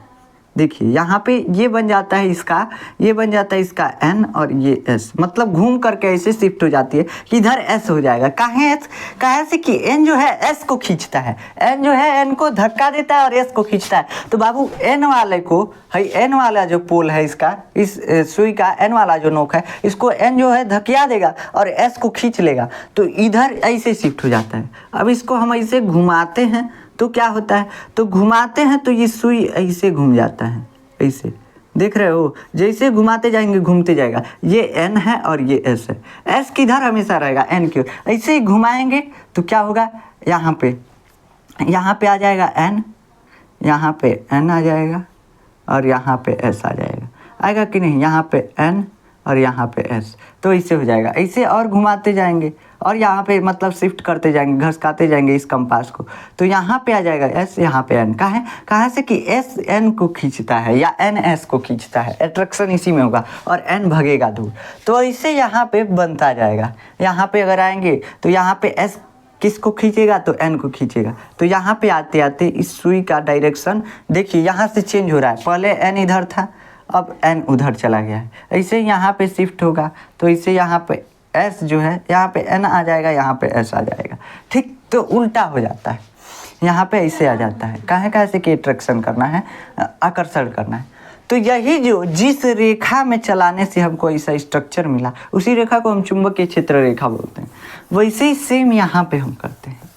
A: देखिए यहाँ पे ये बन जाता है इसका, ये बन जाता है इसका N और ये S, मतलब घूम करके ऐसे शिफ्ट हो जाती है कि इधर S हो जाएगा। काहे S, काहे से कि N जो है S को खींचता है, N जो है N को धक्का देता है और S को खींचता है। तो बाबू N वाले को है, N वाला जो पोल है इसका, इस सुई का N वाला जो नोक है, इसको N जो है धकिया देगा और S को खींच लेगा, तो इधर ऐसे शिफ्ट हो जाता है। अब इसको हम ऐसे घुमाते हैं तो क्या होता है, तो घुमाते हैं तो ये सुई ऐसे घूम जाता है, ऐसे देख रहे हो, जैसे घुमाते जाएंगे घूमते जाएगा। ये N है और ये S है, S किधर हमेशा रहेगा, N की ओर। ऐसे ही घुमाएंगे तो क्या होगा, यहाँ पे आ जाएगा N, यहाँ पे N आ जाएगा और यहाँ पे S आ जाएगा। आएगा कि नहीं, यहाँ पे N और यहाँ पे एस, तो ऐसे हो जाएगा। ऐसे और घुमाते जाएंगे और यहाँ पे मतलब शिफ्ट करते जाएंगे, घसकाते जाएंगे इस कंपास को, तो यहाँ पे आ जाएगा एस, यहाँ पे एन। कहाँ से कि एस एन को खींचता है या एन एस को खींचता है, अट्रैक्शन इसी में होगा और एन भगेगा दूर, तो ऐसे यहाँ पे बनता जाएगा। यहाँ पे अगर आएंगे तो यहाँ पे एस किसको खींचेगा, तो एन को खींचेगा। तो यहाँ पे आते आते इस सुई का डायरेक्शन देखिए यहाँ से चेंज हो रहा है, पहले एन इधर था, अब एन उधर चला गया है। ऐसे यहाँ पे शिफ्ट होगा, तो इसे यहाँ पे एस जो है, यहाँ पे एन आ जाएगा, यहाँ पे एस आ जाएगा, ठीक। तो उल्टा हो जाता है, यहाँ पे ऐसे आ जाता है। कहाँ से कि अट्रैक्शन करना है, आकर्षण करना है। तो यही जो जिस रेखा में चलाने से हमको ऐसा स्ट्रक्चर मिला, उसी रेखा को हम चुंबकीय क्षेत्र रेखा बोलते हैं। वैसे ही सेम यहाँ पे हम करते हैं।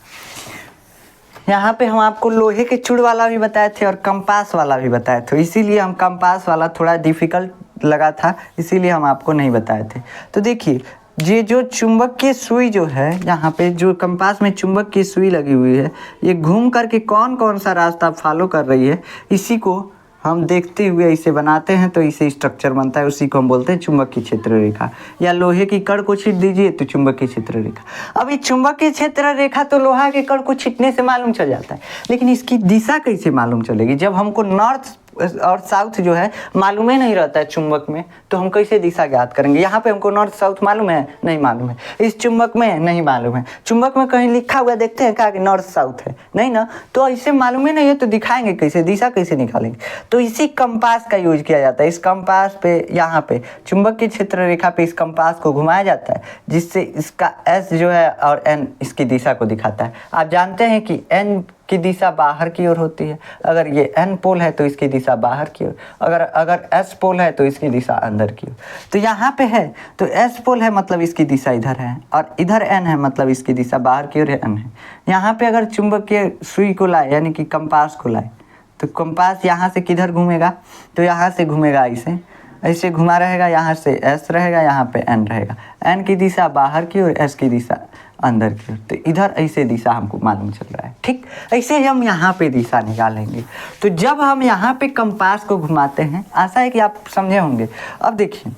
A: यहाँ पे हम आपको लोहे के चूड़ वाला भी बताए थे और कंपास वाला भी बताए थे, इसीलिए हम कंपास वाला थोड़ा डिफ़िकल्ट लगा था, इसीलिए हम आपको नहीं बताए थे। तो देखिए ये जो चुंबक की सुई जो है, यहाँ पे जो कंपास में चुंबक की सुई लगी हुई है, ये घूम करके कौन कौन सा रास्ता फॉलो कर रही है, इसी को हम देखते हुए इसे बनाते हैं, तो इसे स्ट्रक्चर बनता है। उसी को हम बोलते हैं चुंबकीय क्षेत्र रेखा। या लोहे की कड़ को छीट दीजिए तो चुंबकीय क्षेत्र रेखा। अब ये चुंबकीय क्षेत्र रेखा तो लोहा के कड़ को छीटने से मालूम चल जाता है, लेकिन इसकी दिशा कैसे मालूम चलेगी? जब हमको नॉर्थ और साउथ जो है मालूम ही नहीं रहता है चुंबक में, तो हम कैसे दिशा ज्ञात करेंगे? यहाँ पे हमको नॉर्थ साउथ मालूम है? नहीं मालूम है। इस चुंबक में नहीं मालूम है। चुंबक में कहीं लिखा हुआ देखते हैं क्या कि नॉर्थ साउथ है? नहीं ना। तो ऐसे मालूम ही नहीं है तो दिखाएंगे कैसे, दिशा कैसे निकालेंगे? तो इसी कंपास का यूज किया जाता है। इस कंपास पे, यहाँ पे चुंबकीय क्षेत्र रेखा पे इस कंपास को घुमाया जाता है, जिससे इसका एस जो है और एन इसकी दिशा को दिखाता है। आप जानते हैं कि एन की दिशा बाहर की ओर होती है। अगर ये एन पोल है तो इसकी दिशा बाहर की ओर, अगर एस पोल है तो इसकी दिशा अंदर की ओर। तो यहाँ पे है तो एस पोल है मतलब इसकी दिशा इधर है, और इधर एन है मतलब इसकी दिशा बाहर की ओर है, एन है। यहाँ पे अगर चुंबकीय सुई को लाए यानी कि कंपास को लाए, तो कंपास यहाँ से किधर घूमेगा? तो यहाँ से घूमेगा ऐसे, ऐसे घुमा रहेगा, यहाँ से एस रहेगा, यहाँ पे एन रहेगा। एन की दिशा बाहर की और एस की दिशा अंदर की ओर। तो इधर ऐसे दिशा हमको मालूम चल रहा है, ठीक। ऐसे ही हम यहाँ पे दिशा निकालेंगे। तो जब हम यहाँ पे कंपास को घुमाते हैं, आशा है कि आप समझे होंगे। अब देखिए,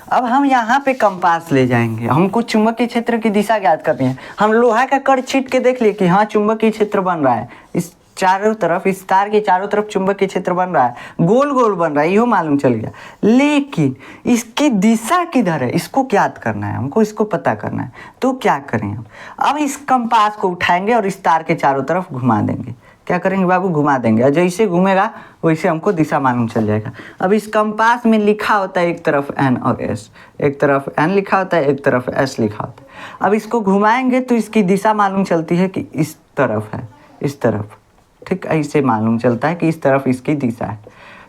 A: अब हम यहाँ पे कंपास ले जाएंगे, हमको चुंबकीय क्षेत्र की दिशा ज्ञात करनी है। हम लोहा का कड़ छीट के देख लिए कि हाँ चुंबकीय क्षेत्र बन रहा है, इस चारों तरफ, इस तार के चारों तरफ चुंबकीय क्षेत्र बन रहा है, गोल गोल बन रहा है, यो मालूम चल गया। लेकिन इसकी दिशा किधर है, इसको ज्ञात करना है हमको, इसको पता करना है। तो क्या करें हम? अब इस कंपास को उठाएंगे और इस तार के चारों तरफ घुमा देंगे। क्या करेंगे बाबू? घुमा देंगे, और जैसे घूमेगा वैसे हमको दिशा मालूम चल जाएगा। अब इस कंपास में लिखा होता है एक तरफ एन और एस, एक तरफ एन लिखा होता है, एक तरफ एस लिखा होता है। अब इसको घुमाएंगे तो इसकी दिशा मालूम चलती है कि इस तरफ है, इस तरफ, ठीक। ऐसे मालूम चलता है कि इस तरफ इसकी दिशा है,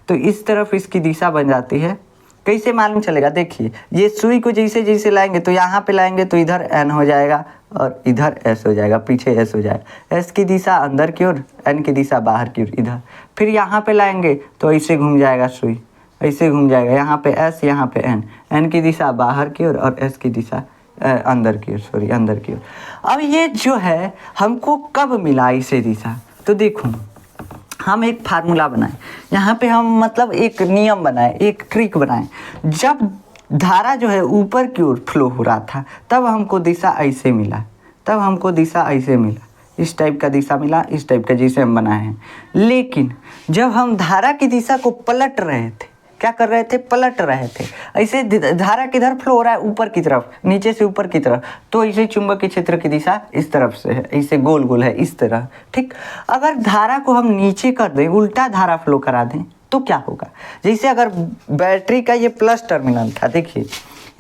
A: तो इस तरफ इसकी दिशा बन जाती है। कैसे मालूम चलेगा? देखिए, ये सुई को जैसे जैसे लाएंगे तो यहाँ पे लाएंगे तो इधर एन हो जाएगा और इधर एस हो जाएगा, पीछे एस हो जाएगा। एस की दिशा अंदर की ओर, एन की दिशा बाहर की ओर, इधर। फिर यहाँ पे लाएंगे तो ऐसे घूम जाएगा सुई, ऐसे घूम जाएगा, यहाँ पे एस, यहाँ पे एन, एन की दिशा बाहर की ओर और एस की दिशा अंदर की ओर, सॉरी अंदर की ओर। अब ये जो है हमको कब मिला इसे दिशा? तो देखो, हम एक फार्मूला बनाएं, यहाँ पे हम मतलब एक नियम बनाएं, एक ट्रिक बनाएं। जब धारा जो है ऊपर की ओर फ्लो हो रहा था तब हमको दिशा ऐसे मिला, तब हमको दिशा ऐसे मिला, इस टाइप का दिशा मिला, इस टाइप का जैसे हम बनाए हैं। लेकिन जब हम धारा की दिशा को पलट रहे थे, क्या कर रहे थे? पलट रहे थे। ऐसे धारा किधर फ्लो हो रहा है? ऊपर की तरफ, नीचे से ऊपर की तरफ। तो ऐसे चुंबकीय क्षेत्र की दिशा इस तरफ से है, ऐसे गोल गोल है, इस तरह, ठीक। अगर धारा को हम नीचे कर दें, उल्टा धारा फ्लो करा दें, तो क्या होगा? जैसे अगर बैटरी का ये प्लस टर्मिनल था, देखिए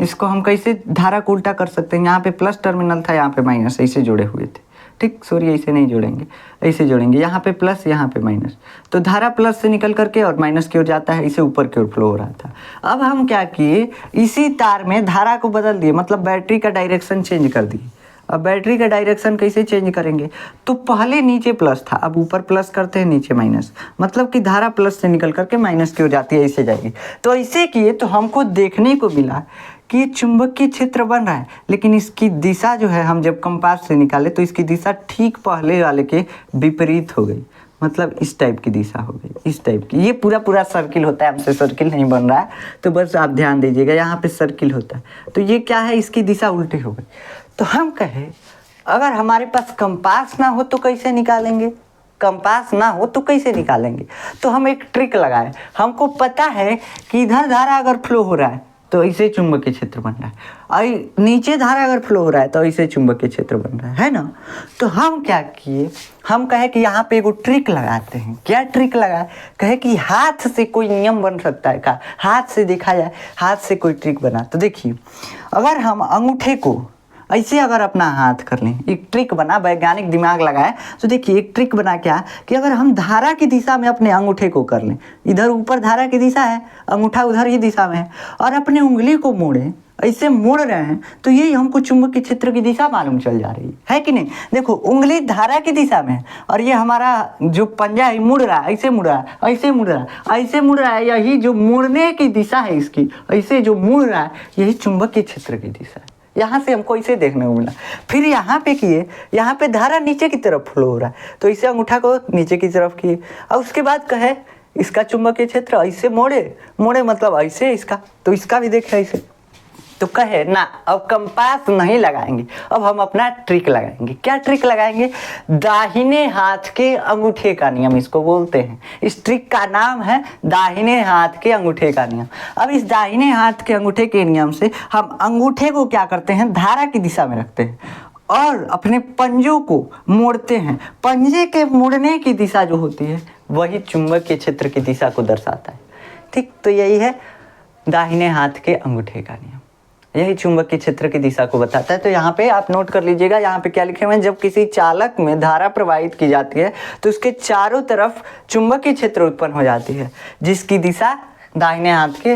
A: इसको हम कैसे धारा को उल्टा कर सकते हैं? यहाँ पे प्लस टर्मिनल था, यहाँ पे माइनस, ऐसे जुड़े हुए थे, ठीक। सॉरी, ऐसे नहीं जोड़ेंगे, ऐसे जोड़ेंगे, यहाँ पे प्लस, यहाँ पे माइनस। तो धारा प्लस से निकल करके और माइनस की ओर जाता है, इसे ऊपर की ओर फ्लो हो रहा था। अब हम क्या किए, इसी तार में धारा को बदल दिए, मतलब बैटरी का डायरेक्शन चेंज कर दिए। अब बैटरी का डायरेक्शन कैसे चेंज करेंगे? तो पहले नीचे प्लस था, अब ऊपर प्लस करते हैं, नीचे माइनस, मतलब कि धारा प्लस से निकल करके माइनस की ओर जाती है, ऐसे जाएगी। तो ऐसे किए तो हमको देखने को मिला कि ये चुंबकीय क्षेत्र बन रहा है, लेकिन इसकी दिशा जो है, हम जब कंपास से निकाले तो इसकी दिशा ठीक पहले वाले के विपरीत हो गई। मतलब इस टाइप की दिशा हो गई, इस टाइप की। ये पूरा पूरा सर्किल होता है, हमसे सर्किल नहीं बन रहा है तो बस आप ध्यान दीजिएगा, यहाँ पे सर्किल होता है। तो ये क्या है, इसकी दिशा उल्टी हो गई। तो हम कहें अगर हमारे पास कंपास ना हो तो कैसे निकालेंगे, कंपास ना हो तो कैसे निकालेंगे? तो हम एक ट्रिक लगाए। हमको पता है कि इधर धारा अगर फ्लो हो रहा है तो ऐसे चुंबकीय क्षेत्र बन रहा है, और नीचे धारा अगर फ्लो हो रहा है तो ऐसे चुंबकीय क्षेत्र बन रहा है ना। तो हम क्या किए, हम कहे कि यहाँ पे एगो ट्रिक लगाते हैं। क्या ट्रिक लगाए? कहे कि हाथ से कोई नियम बन सकता है क्या, हाथ से देखा जाए, हाथ से कोई ट्रिक बना। तो देखिए, अगर हम अंगूठे को ऐसे अगर अपना हाथ कर लें, एक ट्रिक बना, वैज्ञानिक दिमाग लगाए तो देखिए एक ट्रिक बना क्या कि अगर हम धारा की दिशा में अपने अंगूठे को कर लें, इधर ऊपर धारा की दिशा है, अंगूठा उधर ही दिशा में है, और अपने उंगली को मोड़ें, ऐसे मोड़ रहे हैं तो यही हमको चुंबकीय क्षेत्र की दिशा मालूम चल जा रही है कि नहीं। देखो उंगली धारा की दिशा में है और ये हमारा जो पंजा है मुड़ रहा है, ऐसे मुड़ रहा है, ऐसे मुड़ रहा है, ऐसे मुड़ रहा है। यही जो मुड़ने की दिशा है इसकी, ऐसे जो मुड़ रहा है, यही चुंबकीय क्षेत्र की दिशा है। यहाँ से हमको इसे देखने को मिला। फिर यहाँ पे किए, यहाँ पे धारा नीचे की तरफ फ्लो हो रहा है तो इसे अंगूठा को नीचे की तरफ किए, और उसके बाद कहे इसका चुंबकीय क्षेत्र ऐसे मोड़े मतलब ऐसे इसका, तो इसका भी देखे ऐसे। तो कहे ना अब कंपास नहीं लगाएंगे, अब हम अपना ट्रिक लगाएंगे। क्या ट्रिक लगाएंगे? दाहिने हाथ के अंगूठे का नियम इसको बोलते हैं। इस ट्रिक का नाम है दाहिने हाथ के अंगूठे का नियम। अब इस दाहिने हाथ के अंगूठे के नियम से हम अंगूठे को क्या करते हैं, धारा की दिशा में रखते हैं और अपने पंजों को मोड़ते हैं। पंजे के मुड़ने की दिशा जो होती है वही चुंबकीय क्षेत्र की दिशा को दर्शाता है। ठीक, तो यही है दाहिने हाथ के अंगूठे का नियम, यही चुंबकीय क्षेत्र की दिशा को बताता है। तो यहाँ पे आप नोट कर लीजिएगा, यहाँ पे क्या लिखे हुए हैं, जब किसी चालक में धारा प्रवाहित की जाती है तो उसके चारों तरफ चुंबकीय क्षेत्र उत्पन्न हो जाती है, जिसकी दिशा दाहिने हाथ के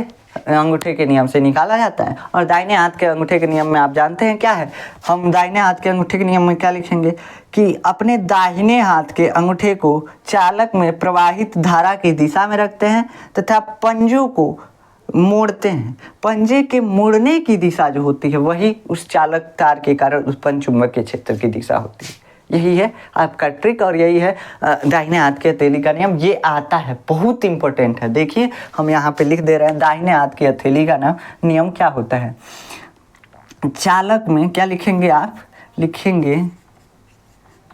A: अंगूठे के नियम से निकाला जाता है। और दाहिने हाथ के अंगूठे के नियम में आप जानते हैं क्या है, हम दाहिने हाथ के अंगूठे के नियम में क्या लिखेंगे कि अपने दाहिने हाथ के अंगूठे को चालक में प्रवाहित धारा की दिशा में रखते हैं तथा पंजों को मोड़ते हैं। पंजे के मुड़ने की दिशा जो होती है वही उस चालक तार के कारण उत्पन्न चुंबकीय क्षेत्र की दिशा होती है। यही है आपका ट्रिक और यही है दाहिने हाथ के हथेली का नियम। ये आता है, बहुत इंपॉर्टेंट है। देखिए हम यहाँ पे लिख दे रहे हैं, दाहिने हाथ की हथेली का नियम क्या होता है। चालक में क्या लिखेंगे आप, लिखेंगे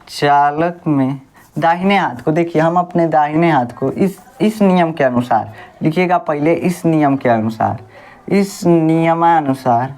A: चालक में दाहिने हाथ को, देखिए हम अपने दाहिने हाथ को इस नियम के अनुसार लिखिएगा, पहले इस नियम के अनुसार, इस नियमानुसार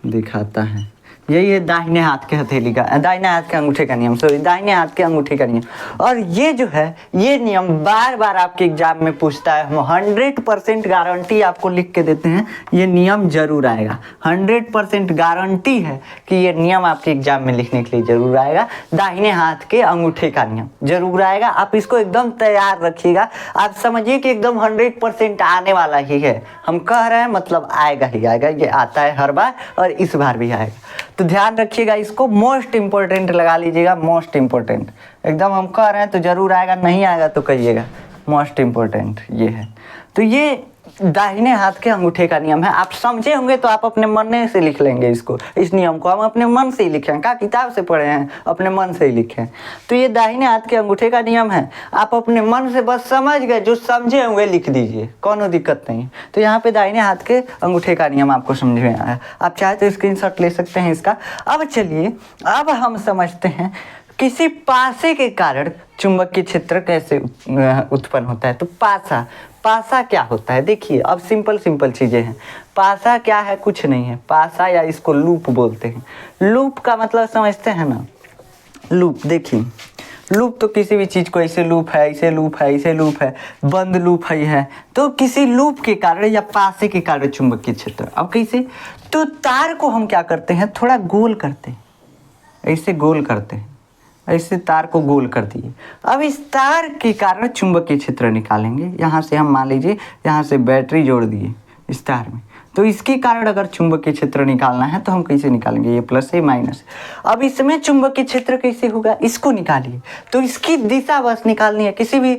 A: दिखाता है। यही है दाहिने हाथ के हथेली का, दाहिने हाथ के अंगूठे का नियम, सॉरी दाहिने हाथ के अंगूठे का नियम। और ये जो है ये नियम बार बार आपके एग्जाम में पूछता है। हम 100% गारंटी आपको लिख के देते हैं, ये नियम जरूर आएगा। 100% गारंटी है कि ये नियम आपके एग्जाम में लिखने के लिए जरूर आएगा। दाहिने हाथ के अंगूठे का नियम जरूर आएगा, आप इसको एकदम तैयार रखिएगा। आप समझिए कि एकदम 100% आने वाला ही है। हम कह रहे हैं मतलब आएगा ही आएगा, ये आता है हर बार और इस बार भी आएगा। तो ध्यान रखिएगा, इसको मोस्ट इंपॉर्टेंट लगा लीजिएगा, मोस्ट इंपॉर्टेंट। एकदम हम कह रहे हैं तो जरूर आएगा, नहीं आएगा तो कहिएगा मोस्ट इंपॉर्टेंट ये है। तो ये दाहिने हाथ के अंगूठे का नियम है। आप समझे होंगे तो आप अपने मन से लिख लेंगे इसको, इस नियम को हम अपने मन से ही लिखे हैं, क्या किताब से पढ़े हैं, अपने मन से ही लिखे हैं। तो ये दाहिने हाथ के अंगूठे का नियम है, आप अपने मन से बस समझ गए, जो समझे होंगे लिख दीजिए, कोनो दिक्कत नहीं। तो यहाँ पे दाहिने हाथ के अंगूठे का नियम आपको समझ में आया, आप चाहे तो स्क्रीनशॉट ले सकते हैं इसका। अब चलिए, अब हम समझते हैं किसी पासे के कारण चुंबकीय क्षेत्र कैसे उत्पन्न होता है। तो पासा क्या होता है, देखिए अब सिंपल चीज़ें हैं। पासा क्या है, कुछ नहीं है। पासा या इसको लूप बोलते हैं। लूप का मतलब समझते हैं ना, लूप देखिए, लूप तो किसी भी चीज़ को ऐसे लूप है, ऐसे लूप है, ऐसे लूप है, बंद लूप है। तो किसी लूप के कारण या पासे के कारण चुंबकीय क्षेत्र। अब कैसे, तो तार को हम क्या करते हैं, थोड़ा गोल करते हैं, ऐसे गोल करते हैं, ऐसे तार को गोल कर दिए। अब इस तार के कारण चुंबकीय क्षेत्र निकालेंगे। यहाँ से हम मान लीजिए यहाँ से बैटरी जोड़ दिए इस तार में, तो इसके कारण अगर चुंबकीय क्षेत्र निकालना है तो हम कैसे निकालेंगे, ये प्लस है माइनस। अब इसमें चुंबकीय क्षेत्र कैसे होगा, इसको निकालिए। तो इसकी दिशा बस निकालनी है, किसी भी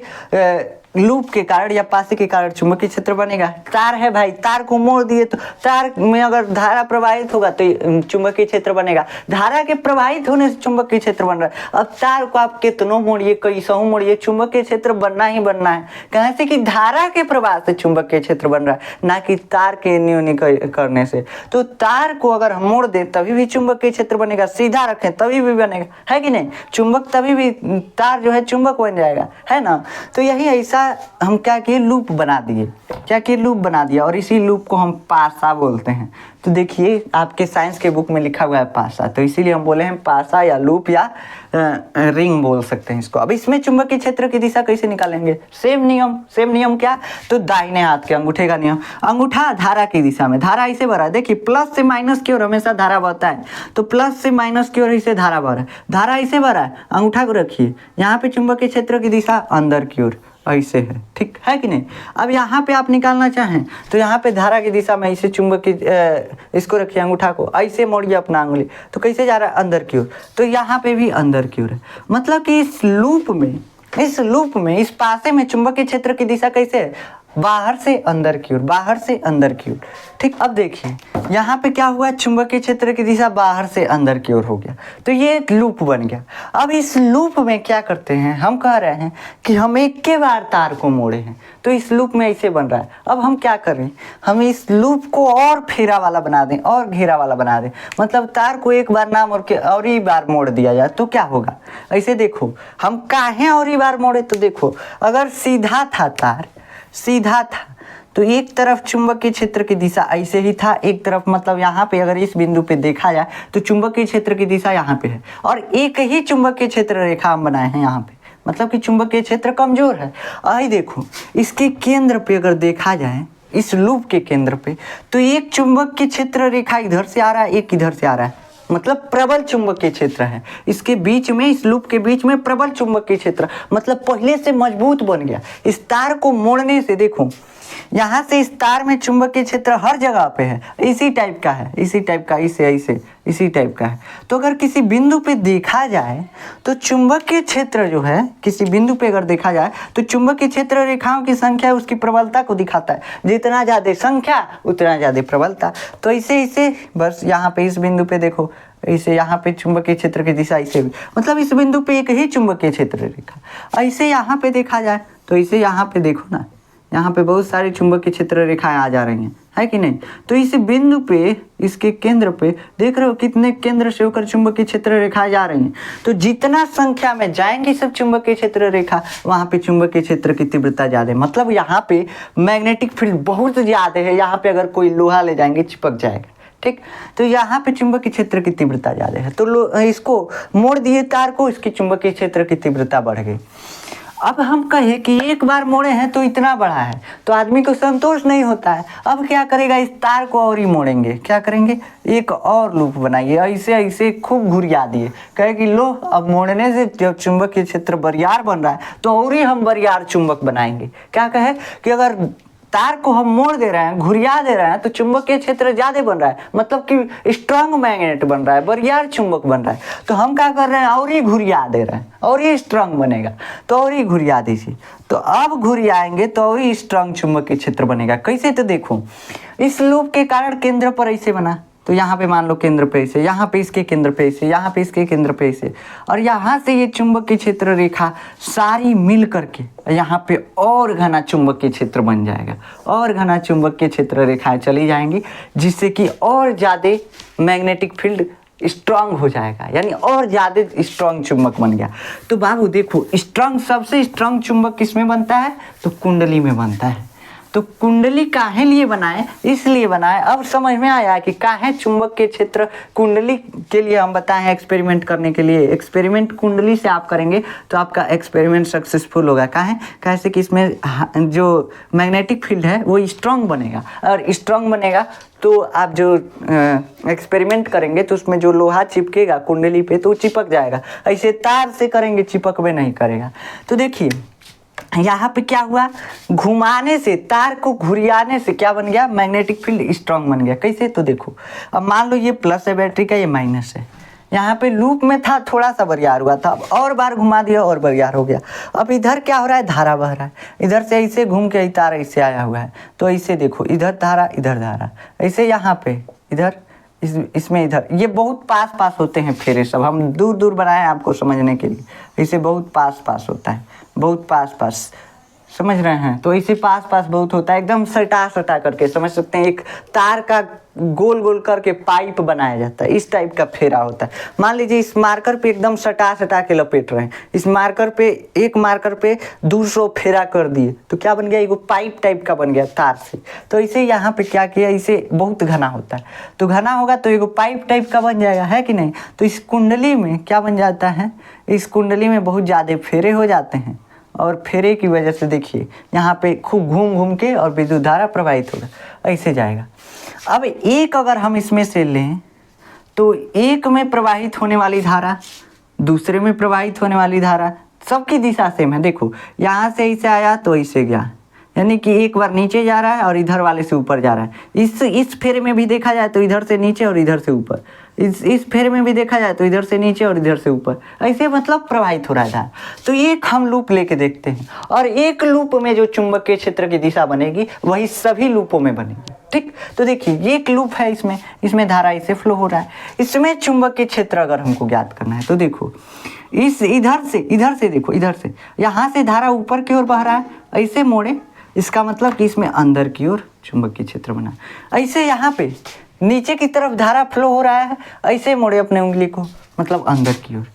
A: लूप के कारण या पासे के कारण चुंबकीय क्षेत्र बनेगा। तार है भाई, तार को मोड़ दिए तो तार में अगर धारा प्रवाहित होगा तो चुंबकीय क्षेत्र बनेगा। धारा के प्रवाहित होने से चुंबकीय क्षेत्र बन रहा है। अब तार को आप कितनों मोड़िए, कैसों मोड़िए, चुंबकीय क्षेत्र बनना ही बनना है। कहाँ से कि धारा के प्रवाह से चुंबकीय क्षेत्र बन रहा है, ना कि तार के न्यूनी करने से। तो तार को अगर हम मोड़ दें तभी भी चुंबकीय क्षेत्र बनेगा, सीधा रखें तभी भी बनेगा, है कि नहीं। चुंबक तभी भी, तार जो है चुंबक बन जाएगा, है ना। तो यही ऐसा हम क्या किए, लूप बना दिए। क्या किए, लूप बना दिया, और इसी लूप को हम पासा बोलते हैं। तो देखिए आपके साइंस के बुक में लिखा हुआ है पासा, तो इसीलिए हम बोले हैं पासा या लूप या रिंग बोल सकते हैं इसको। अब इसमें चुंबकीय क्षेत्र की दिशा कैसे निकालेंगे, सेम नियम क्या, तो दाहिने हाथ के अंगूठे का नियम। अंगूठा धारा की दिशा में, धारा ऐसे बढ़ा है, देखिए प्लस से माइनस की ओर हमेशा धारा बहता है, तो प्लस से माइनस की ओर इसे धारा बढ़ रहा है। धारा ऐसे बढ़ा है, अंगूठा को रखिए, यहाँ पे चुंबकीय क्षेत्र की दिशा अंदर की ओर ऐसे है, ठीक है कि नहीं। अब यहाँ पे आप निकालना चाहें तो यहाँ पे धारा की दिशा में ऐसे चुंबकीय, इसको रखिए अंगूठा को, ऐसे मोड़िए अपना अंगुली, तो कैसे जा रहा है, अंदर की ओर। तो यहाँ पे भी अंदर की ओर है, मतलब कि इस लूप में इस पासे में चुंबकीय क्षेत्र की दिशा कैसे है, बाहर से अंदर की ओर, बाहर से अंदर की ओर, ठीक। अब देखिए यहाँ पे क्या हुआ, चुंबकीय क्षेत्र की दिशा बाहर से अंदर की ओर हो गया, तो ये लूप बन गया। अब इस लूप में क्या करते हैं, हम कह रहे हैं कि हम एक के बार तार को मोड़े हैं, तो इस लूप में ऐसे बन रहा है। अब हम क्या करें, हम इस लूप को और फेरा वाला बना दें, और घेरा वाला बना दें, मतलब तार को एक बार ना मोड़ के और ही बार मोड़ दिया जाए, तो क्या होगा। ऐसे देखो हम काहे और ही बार मोड़े, तो देखो अगर सीधा था तार, सीधा था तो एक तरफ चुंबकीय क्षेत्र की दिशा ऐसे ही था, एक तरफ मतलब यहाँ पे अगर इस बिंदु पे देखा जाए तो चुंबकीय क्षेत्र की दिशा यहाँ पे है, और एक ही चुंबकीय क्षेत्र रेखा हम बनाए हैं यहाँ पे, मतलब कि चुंबकीय क्षेत्र कमजोर है। आई देखो इसके केंद्र पे अगर देखा जाए, इस लूप के केंद्र पे, तो एक चुंबकीय क्षेत्र रेखा इधर से आ रहा है, एक इधर से आ रहा है, मतलब प्रबल चुंबकीय क्षेत्र है इसके बीच में, इस लूप के बीच में प्रबल चुंबकीय क्षेत्र, मतलब पहले से मजबूत बन गया। इस तार को मोड़ने से देखो यहाँ से इस तार में चुंबकीय क्षेत्र हर जगह पे है, इसी टाइप का है, इसी टाइप का, इसी टाइप का है। तो अगर किसी बिंदु पे देखा जाए तो चुंबकीय क्षेत्र जो है, किसी बिंदु पे अगर देखा जाए तो चुंबकीय क्षेत्र रेखाओं की संख्या उसकी प्रबलता को दिखाता है, जितना ज़्यादा संख्या उतना ज़्यादा प्रबलता। तो ऐसे बस यहाँ पे इस बिंदु पे देखो, ऐसे यहाँ पे चुंबकीय क्षेत्र की दिशा ऐसे भी, मतलब इस बिंदु पे एक ही चुंबकीय क्षेत्र रेखा। ऐसे यहाँ पे देखा जाए तो इसे यहाँ पे देखो ना, यहाँ पे बहुत सारी चुंबकीय क्षेत्र रेखाएं आ जा रही हैं, है कि नहीं। तो इस बिंदु पे, इसके केंद्र पे देख रहे हो कितने केंद्र से होकर चुंबकीय क्षेत्र रेखाएं जा रही हैं। तो जितना संख्या में जाएंगी सब चुंबकीय क्षेत्र रेखा, वहाँ पे चुंबकीय क्षेत्र की तीव्रता ज़्यादा है, मतलब यहाँ पे मैग्नेटिक फील्ड बहुत ज़्यादा है। यहाँ पे अगर कोई लोहा ले जाएंगे चिपक जाएगा, ठीक। तो यहाँ पे चुंबकीय क्षेत्र की तीव्रता ज़्यादा है, तो इसको मोड़ दिए तार को, इसकी चुंबकीय क्षेत्र की तीव्रता बढ़ गई। अब हम कहें कि एक बार मोड़े हैं तो इतना बढ़ा है, तो आदमी को संतोष नहीं होता है। अब क्या करेगा, इस तार को और ही मोड़ेंगे, क्या करेंगे, एक और लूप बनाइए, ऐसे खूब घुरिया दिए, कहे कि लो अब मोड़ने से जब चुंबकीय क्षेत्र बरियार बन रहा है तो और ही हम बरियार चुंबक बनाएंगे। क्या कहे कि अगर तार को हम मोड़ दे रहे हैं, घुरिया दे रहे हैं, तो चुंबकीय क्षेत्र ज़्यादा बन रहा है, मतलब कि स्ट्रांग मैग्नेट बन रहा है, बरियार चुंबक बन रहा है। तो हम क्या कर रहे हैं, और ही घुरिया दे रहे हैं, और ही स्ट्रांग बनेगा, तो और ही घुरिया दीजिए। तो अब घुरियाएंगे तो और ही स्ट्रांग चुंबकीय क्षेत्र बनेगा। कैसे, तो देखो इस लूप के कारण केंद्र पर ऐसे बना, तो यहाँ पे मान लो केंद्र पे ऐसे, यहाँ पे इसके केंद्र पे ऐसे, यहाँ पे इसके केंद्र पे ऐसे, और यहाँ से ये चुंबकीय क्षेत्र रेखा सारी मिल करके यहाँ पे और घना चुंबकीय क्षेत्र बन जाएगा, और घना चुंबकीय क्षेत्र रेखाएं चली जाएंगी, जिससे कि और ज़्यादा मैग्नेटिक फील्ड स्ट्रांग हो जाएगा, यानी और ज़्यादा स्ट्रांग चुंबक बन गया। तो बाबू देखो स्ट्रांग, सबसे स्ट्रांग चुंबक किस में बनता है, तो कुंडली में बनता है। तो कुंडली काहे लिए बनाए, इसलिए बनाए। अब समझ में आया कि काहे चुंबक के क्षेत्र कुंडली के लिए हम बताए हैं एक्सपेरिमेंट करने के लिए। एक्सपेरिमेंट कुंडली से आप करेंगे तो आपका एक्सपेरिमेंट सक्सेसफुल होगा। कैसे कि इसमें जो मैग्नेटिक फील्ड है वो स्ट्रांग बनेगा, और स्ट्रांग बनेगा तो आप जो एक्सपेरिमेंट करेंगे तो उसमें जो लोहा चिपकेगा कुंडली पे तो चिपक जाएगा। ऐसे तार से करेंगे चिपक में नहीं करेगा। तो देखिए यहाँ पे क्या हुआ, घुमाने से, तार को घुरियाने से क्या बन गया, मैग्नेटिक फील्ड स्ट्रांग बन गया। कैसे, तो देखो अब मान लो ये प्लस है बैटरी का, ये माइनस है, यहाँ पे लूप में था, थोड़ा सा बरियार हुआ था, अब और बार घुमा दिया और बरियार हो गया। अब इधर क्या हो रहा है, धारा बह रहा है, इधर से ऐसे घूम के तार ऐसे आया हुआ है। तो ऐसे देखो, इधर धारा, ऐसे यहाँ पे इधर इसमें इधर, ये बहुत पास पास होते हैं फेरे सब, हम दूर दूर बनाए हैं आपको समझने के लिए। इसे बहुत पास पास होता है, बहुत पास पास, समझ रहे हैं। तो इसे पास पास बहुत होता है, एकदम सटा सटा करके समझ सकते हैं। एक तार का गोल गोल करके पाइप बनाया जाता है, इस टाइप का फेरा होता है। मान लीजिए इस मार्कर पे एकदम सटा सटा के लपेट रहे हैं, इस मार्कर पे, एक मार्कर पे 200 फेरा कर दिए, तो क्या बन गया, एक पाइप टाइप का बन गया तार से। तो इसे यहाँ पे क्या किया, इसे बहुत घना होता है, तो घना होगा तो एक पाइप टाइप का बन जाएगा, है कि नहीं। तो इस कुंडली में क्या बन जाता है, इस कुंडली में बहुत ज़्यादा फेरे हो जाते हैं, और फेरे की वजह से देखिए यहाँ पे खूब घूम घूम के और विद्युत धारा प्रवाहित होगा, ऐसे जाएगा। अब एक अगर हम इसमें से लें तो एक में प्रवाहित होने वाली धारा, दूसरे में प्रवाहित होने वाली धारा, सबकी दिशा सेम है। देखो यहाँ से ऐसे आया तो ऐसे गया, यानी कि एक बार नीचे जा रहा है और इधर वाले से ऊपर जा रहा है। इस फेरे में भी देखा जाए तो इधर से नीचे और इधर से ऊपर, इस फेरे में भी देखा जाए तो इधर से नीचे और इधर से ऊपर, ऐसे मतलब प्रवाहित हो रहा था। तो एक हम लूप लेके देखते हैं, और एक लूप में जो चुंबकीय क्षेत्र की दिशा बनेगी वही सभी लूपों में बनेगी, ठीक। तो देखिए ये एक लूप है, इसमें धारा इसे फ्लो हो रहा है, इसमें चुंबकीय क्षेत्र अगर हमको ज्ञात करना है तो देखो इस इधर से देखो, इधर से यहाँ से धारा ऊपर की ओर बह रहा है, ऐसे मोड़े, इसका मतलब कि इसमें अंदर की ओर चुंबकीय क्षेत्र बना। ऐसे यहाँ पे नीचे की तरफ धारा फ्लो हो रहा है, ऐसे मोड़े अपने उंगली को, मतलब अंदर की ओर,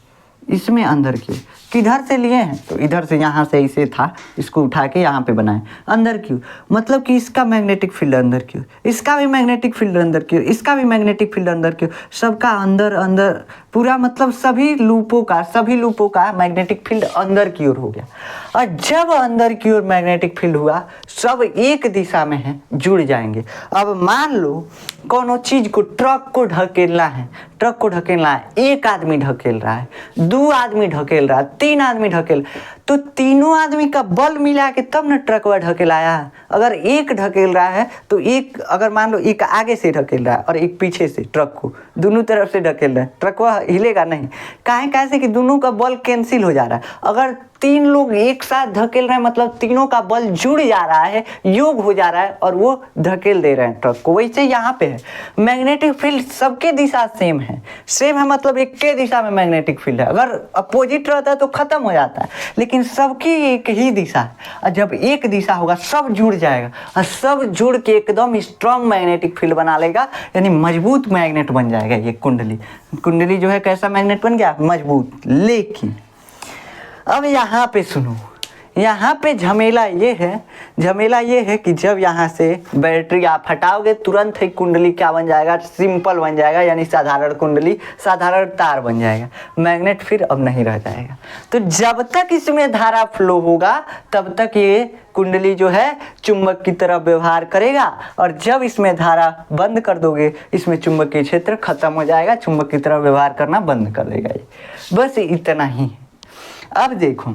A: इसमें अंदर की ओर। किधर से लिए हैं, तो इधर से, यहाँ से ऐसे था, इसको उठा के यहाँ पे बनाए अंदर की ओर, मतलब कि इसका मैग्नेटिक फील्ड अंदर की ओर, इसका भी मैग्नेटिक फील्ड अंदर की ओर, इसका भी मैग्नेटिक फील्ड अंदर की ओर, सबका अंदर अंदर पूरा, मतलब सभी लूपों का मैग्नेटिक फील्ड अंदर की ओर हो गया। और जब अंदर की ओर मैग्नेटिक फील्ड हुआ, सब एक दिशा में है, जुड़ जाएंगे। अब मान लो कोनो चीज को, ट्रक को ढकेलना है, एक आदमी ढकेल रहा है, 2 आदमी ढकेल रहा है, 3 आदमी ढकेल, तो तीनों आदमी का बल मिला के तब न ट्रक वह ढकेलाया है। अगर एक ढकेल रहा है तो एक, अगर मान लो एक आगे से ढकेल रहा है और एक पीछे से, ट्रक को दोनों तरफ से ढकेल रहा है, ट्रक वह हिलेगा नहीं। कैसे कि दोनों का बल कैंसिल हो जा रहा है। अगर 3 लोग एक साथ धकेल रहे हैं, मतलब तीनों का बल जुड़ जा रहा है, योग हो जा रहा है, और वो धकेल दे रहे हैं ट्रक को। वैसे यहाँ पे है, मैग्नेटिक फील्ड सबके दिशा सेम है, मतलब एक के दिशा में मैग्नेटिक फील्ड है। अगर अपोजिट रहता है तो खत्म हो जाता है, लेकिन सबकी एक ही दिशा है, और जब एक दिशा होगा सब जुड़ जाएगा, और सब जुड़ के एकदम स्ट्रॉन्ग मैग्नेटिक फील्ड बना लेगा, यानी मजबूत मैग्नेट बन जाएगा। ये कुंडली जो है कैसा मैग्नेट बन गया, मजबूत। लेकिन अब यहाँ पे सुनो, यहाँ पे झमेला ये है कि जब यहाँ से बैटरी आप हटाओगे, तुरंत ही कुंडली क्या बन जाएगा, सिंपल बन जाएगा, यानी साधारण कुंडली, साधारण तार बन जाएगा, मैग्नेट फिर अब नहीं रह जाएगा। तो जब तक इसमें धारा फ्लो होगा तब तक ये कुंडली जो है चुंबक की तरह व्यवहार करेगा, और जब इसमें धारा बंद कर दोगे, इसमें चुंबकीय क्षेत्र खत्म हो जाएगा, चुंबक की तरह व्यवहार करना बंद कर देगा। ये बस इतना ही है। अब देखो,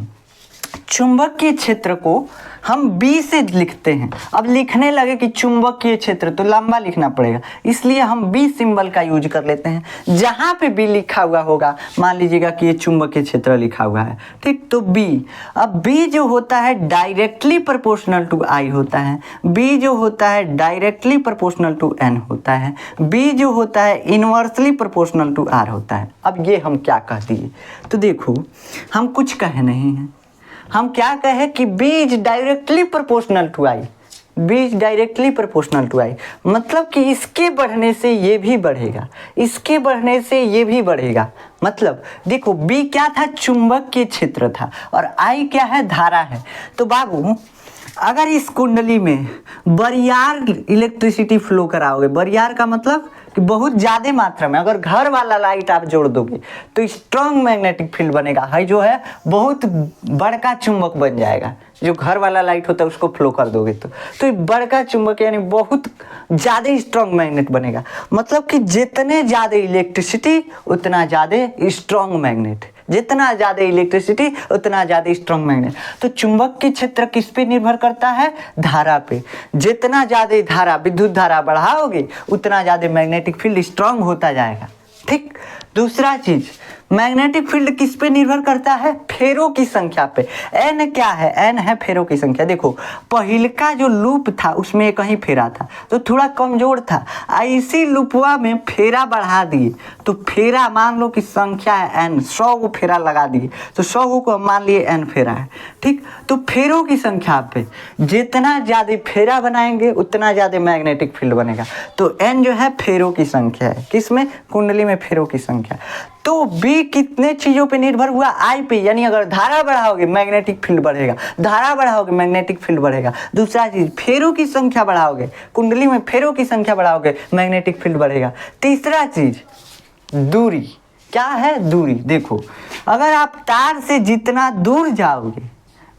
A: चुंबकीय क्षेत्र को हम B से लिखते हैं। अब लिखने लगे कि चुंबकीय क्षेत्र, तो लंबा लिखना पड़ेगा, इसलिए हम B सिंबल का यूज कर लेते हैं। जहाँ पे B लिखा हुआ होगा, मान लीजिएगा कि ये चुंबकीय क्षेत्र लिखा हुआ है, ठीक। तो B, अब B जो होता है डायरेक्टली प्रोपोर्शनल टू I होता है, B जो होता है डायरेक्टली प्रोपोर्शनल टू N होता है, B जो होता है इनवर्सली प्रोपोर्शनल टू R होता है। अब ये हम क्या कह दिए, तो देखो हम कुछ कहे नहीं हैं, हम क्या कहे कि B is directly proportional to I, B is directly proportional to I, मतलब कि इसके बढ़ने से ये भी बढ़ेगा, इसके बढ़ने से ये भी बढ़ेगा। मतलब देखो B क्या था, चुंबकीय क्षेत्र था, और I क्या है, धारा है। तो बाबू अगर इस कुंडली में बरियार इलेक्ट्रिसिटी फ्लो कराओगे, बरियार का मतलब कि बहुत ज़्यादा मात्रा में, अगर घर वाला लाइट आप जोड़ दोगे तो स्ट्रॉन्ग मैग्नेटिक फील्ड बनेगा, है जो है बहुत बड़का चुंबक बन जाएगा। जो घर वाला लाइट होता है उसको फ्लो कर दोगे तो बड़का चुंबक, यानी बहुत ज़्यादा स्ट्रॉन्ग मैग्नेट बनेगा। मतलब कि जितने ज़्यादा इलेक्ट्रिसिटी उतना ज़्यादा स्ट्रॉन्ग मैग्नेट, जितना ज़्यादा इलेक्ट्रिसिटी उतना ज़्यादा स्ट्रॉन्ग मैग्नेट। तो चुंबक की क्षेत्र किस पे निर्भर करता है, धारा पे। जितना ज़्यादा धारा, विद्युत धारा बढ़ाओगे उतना ज़्यादा मैग्नेटिक फील्ड स्ट्रॉन्ग होता जाएगा, ठीक। दूसरा चीज, मैग्नेटिक फील्ड किस पे निर्भर करता है? फेरों की संख्या पे। एन क्या है? एन है फेरों की संख्या। देखो पहिल का जो लूप था उसमें एक ही फेरा था तो थोड़ा कमजोर था, इसी लूपवा में फेरा बढ़ा दिए तो फेरा मान लो कि संख्या है एन, 100 को फेरा लगा दिए तो 100 को मान लिए एन फेरा है। ठीक, तो फेरों की संख्या पे जितना ज़्यादा फेरा बनाएंगे उतना ज़्यादा मैग्नेटिक फील्ड बनेगा। तो एन जो है फेरों की संख्या है, किसमें? कुंडली में फेरों की संख्या। तो बी कितने चीज़ों पे निर्भर हुआ? आई पे, यानी अगर धारा बढ़ाओगे मैग्नेटिक फील्ड बढ़ेगा, धारा बढ़ाओगे मैग्नेटिक फील्ड बढ़ेगा। दूसरा चीज़, फेरों की संख्या बढ़ाओगे, कुंडली में फेरों की संख्या बढ़ाओगे मैग्नेटिक फील्ड बढ़ेगा। तीसरा चीज़ दूरी, क्या है? दूरी। देखो अगर आप तार से जितना दूर जाओगे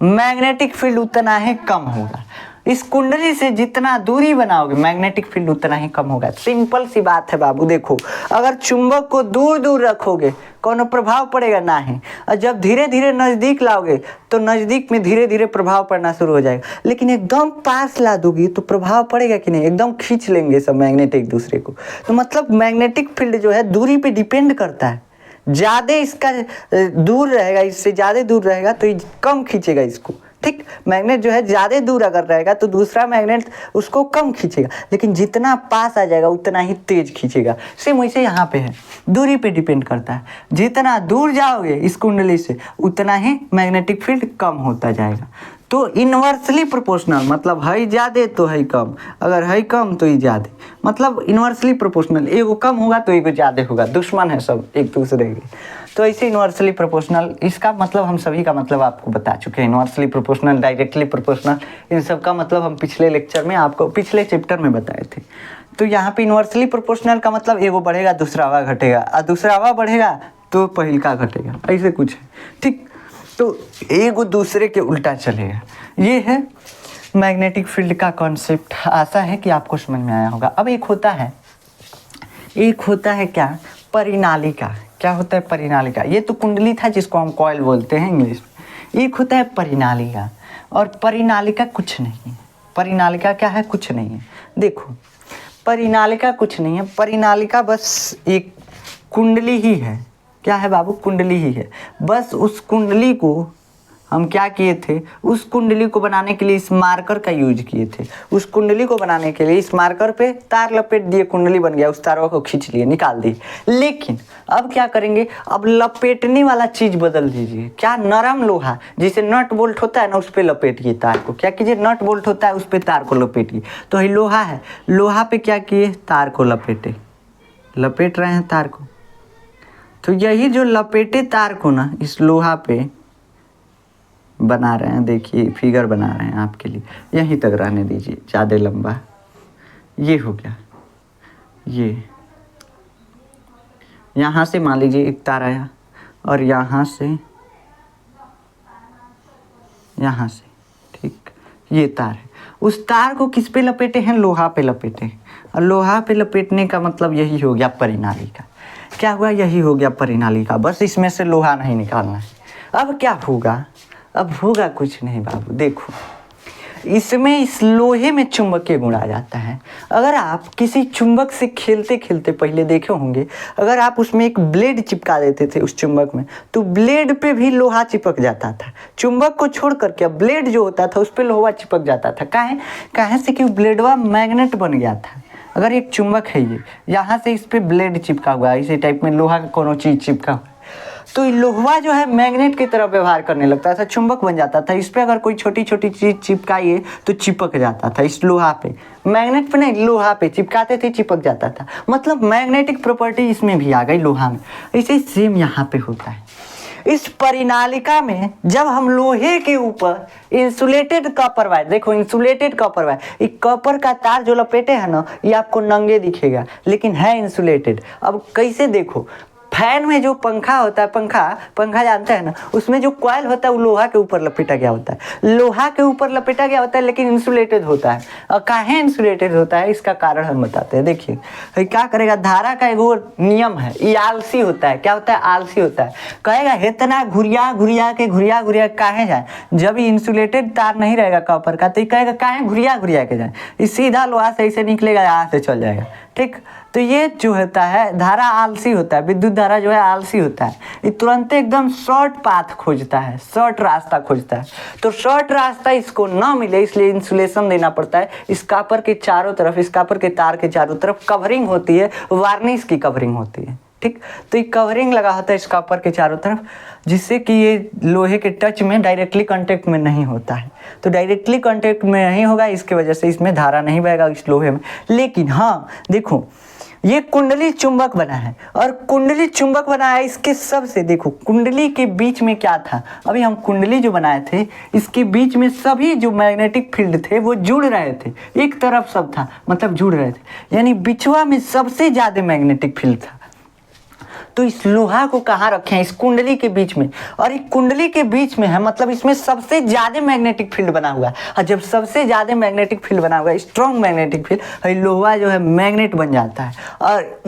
A: मैग्नेटिक फील्ड उतना ही कम होगा, इस कुंडली से जितना दूरी बनाओगे मैग्नेटिक फील्ड उतना ही कम होगा। सिंपल सी बात है बाबू। देखो अगर चुंबक को दूर दूर रखोगे कौन प्रभाव पड़ेगा? नहीं। और जब धीरे धीरे नज़दीक लाओगे तो नज़दीक में धीरे धीरे प्रभाव पड़ना शुरू हो जाएगा, लेकिन एकदम पास ला दोगी तो प्रभाव पड़ेगा कि नहीं? एकदम खींच लेंगे सब मैग्नेट एक दूसरे को। तो मतलब मैग्नेटिक फील्ड जो है दूरी पे डिपेंड करता है। ज़्यादा इसका दूर रहेगा, इससे ज़्यादा दूर रहेगा तो ये कम खींचेगा इसको। ठीक, मैग्नेट जो है ज़्यादा दूर अगर रहेगा तो दूसरा मैग्नेट उसको कम खींचेगा, लेकिन जितना पास आ जाएगा उतना ही तेज खींचेगा। सेम वैसे यहाँ पे है, दूरी पे डिपेंड करता है। जितना दूर जाओगे इस कुंडली से उतना ही मैग्नेटिक फील्ड कम होता जाएगा। तो इन्वर्सली प्रोपोर्शनल मतलब है ज़्यादा तो है कम, अगर है कम तो ही ज़्यादा, मतलब इन्वर्सली प्रोपोर्शनल, एगो कम होगा तो एगो ज़्यादा होगा, दुश्मन है सब एक दूसरे के। तो ऐसे इन्वर्सली प्रोपोर्शनल, इसका मतलब हम सभी का मतलब आपको बता चुके हैं। इन्वर्सली प्रोपोर्शनल, डायरेक्टली प्रोपोर्शनल, इन सब का मतलब हम पिछले लेक्चर में आपको पिछले चैप्टर में बताए थे। तो यहाँ पे इन्वर्सली प्रोपोर्शनल का मतलब एगो बढ़ेगा दूसरा हवा घटेगा, और दूसरा हवा बढ़ेगा तो पहिल का घटेगा, ऐसे कुछ है। ठीक, तो एगो दूसरे के उल्टा चलेगा। ये है मैग्नेटिक फील्ड का कॉन्सेप्ट। आशा है कि आपको समझ में आया होगा। अब एक होता है क्या? परिनालिका। क्या होता है परिनालिका? ये तो कुंडली था जिसको हम कॉइल बोलते हैं इंग्लिश में। एक होता है परिनालिका, और परिनालिका कुछ नहीं है। परिनालिका क्या है? कुछ नहीं है। देखो परिनालिका कुछ नहीं है, परिनालिका बस एक कुंडली ही है। क्या है बाबू? कुंडली ही है। बस उस कुंडली को हम क्या किए थे? उस कुंडली को बनाने के लिए इस मार्कर का यूज किए थे। उस कुंडली को बनाने के लिए इस मार्कर पे तार लपेट दिए, कुंडली बन गया, उस तारों को खींच लिए, निकाल दिए। लेकिन अब क्या करेंगे? अब लपेटने वाला चीज़ बदल दीजिए। क्या? नरम लोहा, जैसे नट बोल्ट होता है ना, उस पर लपेटिए तार को। क्या कीजिए? नट बोल्ट होता है उस पर तार को लपेटिए। तो ये लोहा है, लोहा पे क्या किए? तार को लपेटे, लपेट रहे हैं तार को। तो यही जो लपेटे तार को ना इस लोहा पे बना रहे हैं, देखिए फिगर बना रहे हैं आपके लिए, यहीं तक रहने दीजिए, ज़्यादा लंबा। ये हो गया, ये यहाँ से मान लीजिए एक तार आया और यहाँ से, ठीक, ये तार है। उस तार को किस पे लपेटे हैं? लोहा पे लपेटे हैं। और लोहा पे लपेटने का मतलब यही हो गया परिनालिका। क्या हुआ? यही हो गया परिनालिका। बस इसमें से लोहा नहीं निकालना है। अब क्या होगा? अब होगा कुछ नहीं बाबू। देखो इसमें, इस लोहे में चुंबकीय गुण आ जाता है। अगर आप किसी चुंबक से खेलते खेलते पहले देखे होंगे, अगर आप उसमें एक ब्लेड चिपका देते थे उस चुंबक में, तो ब्लेड पे भी लोहा चिपक जाता था। चुंबक को छोड़ करके अब ब्लेड जो होता था उस पर लोहा चिपक जाता था। काहे से कि ब्लेडवा मैग्नेट बन गया था। अगर एक चुंबक है, ये यहाँ से इस पर ब्लेड चिपका हुआ है, इसी टाइप में लोहा का कोनो चीज़ चिपका हुआ है, तो लोहा जो है मैग्नेट की तरह व्यवहार करने लगता था, चुंबक बन जाता था। इस पे अगर कोई छोटी छोटी चीज़ चिपकाइए तो चिपक जाता था। इस लोहा पे, मैग्नेट पे नहीं, लोहा पे चिपकाते थे, चिपक जाता था। मतलब मैग्नेटिक प्रॉपर्टी इसमें भी आ गई लोहा में। इसे सेम यहाँ पे होता है। इस परिनालिका में जब हम लोहे के ऊपर इंसुलेटेड कॉपर वायर, देखो इंसुलेटेड कॉपर वायर, ये कॉपर का तार जो लपेटे हैं ना, ये आपको नंगे दिखेगा लेकिन है इंसुलेटेड। अब कैसे? देखो फैन में जो पंखा होता है, पंखा जानते हैं ना, उसमें जो कॉइल होता है वो लोहा के ऊपर लपेटा गया होता है। लोहा के ऊपर लपेटा गया होता है लेकिन इंसुलेटेड होता है। और काहे इंसुलेटेड होता है इसका कारण हम बताते हैं। देखिए क्या करेगा, धारा का एगो नियम है, ये आलसी होता है। क्या होता है? आलसी होता है। कहेगा इतना घुरिया के काहे जाए? जब इंसुलेटेड तार नहीं रहेगा कॉपर का तो ये कहेगा काहे घुरिया के जाए, ये सीधा लोहा से ऐसे निकलेगा, यहाँ से चल जाएगा। ठीक। तो ये जो होता है धारा आलसी होता है, विद्युत धारा जो है आलसी होता है, ये तुरंत एकदम शॉर्ट पाथ खोजता है, शॉर्ट रास्ता खोजता है। तो शॉर्ट रास्ता इसको ना मिले इसलिए इंसुलेशन देना पड़ता है। इस कॉपर के चारों तरफ, इस कॉपर के तार के चारों तरफ कवरिंग होती है, वार्निश की कवरिंग होती है। ठीक। तो ये कवरिंग लगा होता है इस कॉपर के चारों तरफ, जिससे कि ये लोहे के टच में डायरेक्टली कांटेक्ट में नहीं होता है। तो डायरेक्टली कांटेक्ट में नहीं होगा, इसके वजह से इसमें धारा नहीं बहेगा इस लोहे में। लेकिन हाँ देखो, ये कुंडली चुंबक बना है, और कुंडली चुंबक बना है इसके सबसे, देखो कुंडली के बीच में क्या था, अभी हम कुंडली जो बनाए थे इसके बीच में सभी जो मैग्नेटिक फील्ड थे वो जुड़ रहे थे, एक तरफ सब था, मतलब जुड़ रहे थे, यानी बिछुआ में सबसे ज्यादा मैग्नेटिक फील्ड था। तो इस लोहा को कहाँ रखे हैं, इस कुंडली के बीच में, और एक कुंडली के बीच में है, मतलब इसमें सबसे ज्यादा मैग्नेटिक फील्ड बना हुआ है। और जब सबसे ज्यादा मैग्नेटिक फील्ड बना हुआ है, स्ट्रॉन्ग मैग्नेटिक फील्ड, लोहा जो है मैग्नेट बन जाता है, और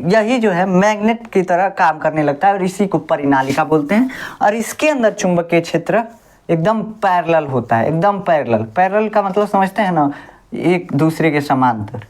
A: यही जो है मैग्नेट की तरह काम करने लगता है, और इसी को परिनालिका बोलते हैं। और इसके अंदर चुंबकीय क्षेत्र एकदम पैरेलल होता है, एकदम पैरेलल। पैरेलल का मतलब समझते हैं ना, एक दूसरे के समांतर,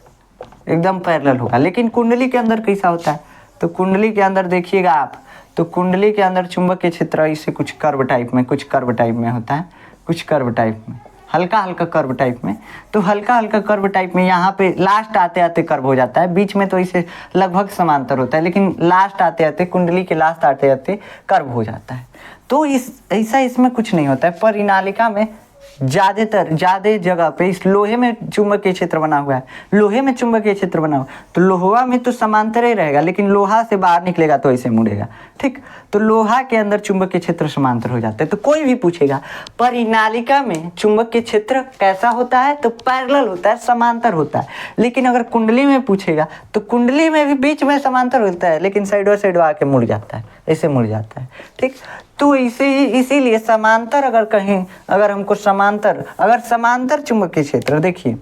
A: एकदम पैरेलल होगा। लेकिन कुंडली के अंदर कैसा होता है, तो कुंडली के अंदर देखिएगा आप, तो कुंडली के अंदर चुंबकीय क्षेत्र इसे कुछ कर्व टाइप में, कुछ कर्व टाइप में होता है, कुछ कर्व टाइप में, हल्का हल्का कर्व टाइप में। तो हल्का हल्का कर्व टाइप में यहाँ पे लास्ट आते आते कर्व हो जाता है, बीच में तो इसे लगभग समांतर होता है, लेकिन लास्ट आते आते, कुंडली के लास्ट आते आते कर्व हो जाता है। तो ऐसा इसमें कुछ नहीं होता है। परिनालिका में ज्यादा जगह पे इस लोहे में चुंबकीय क्षेत्र बना हुआ है, लोहे में चुंबकीय क्षेत्र बना हुआ, तो लोहा में तो समांतर ही रहेगा, लेकिन लोहा से बाहर निकलेगा तो ऐसे मुड़ेगा। ठीक। तो लोहा के अंदर चुंबकीय क्षेत्र समांतर हो जाता है। तो कोई भी पूछेगा परिनालिका में चुंबकीय क्षेत्र कैसा होता है, तो पैरेलल होता है, समांतर होता है। लेकिन अगर कुंडली में पूछेगा तो कुंडली में भी बीच में समांतर होता है, लेकिन साइडो आके मुड़ जाता है, ऐसे मुड़ जाता है। ठीक। तो इसीलिए समांतर, अगर हमको समांतर चुंबकीय क्षेत्र, देखिए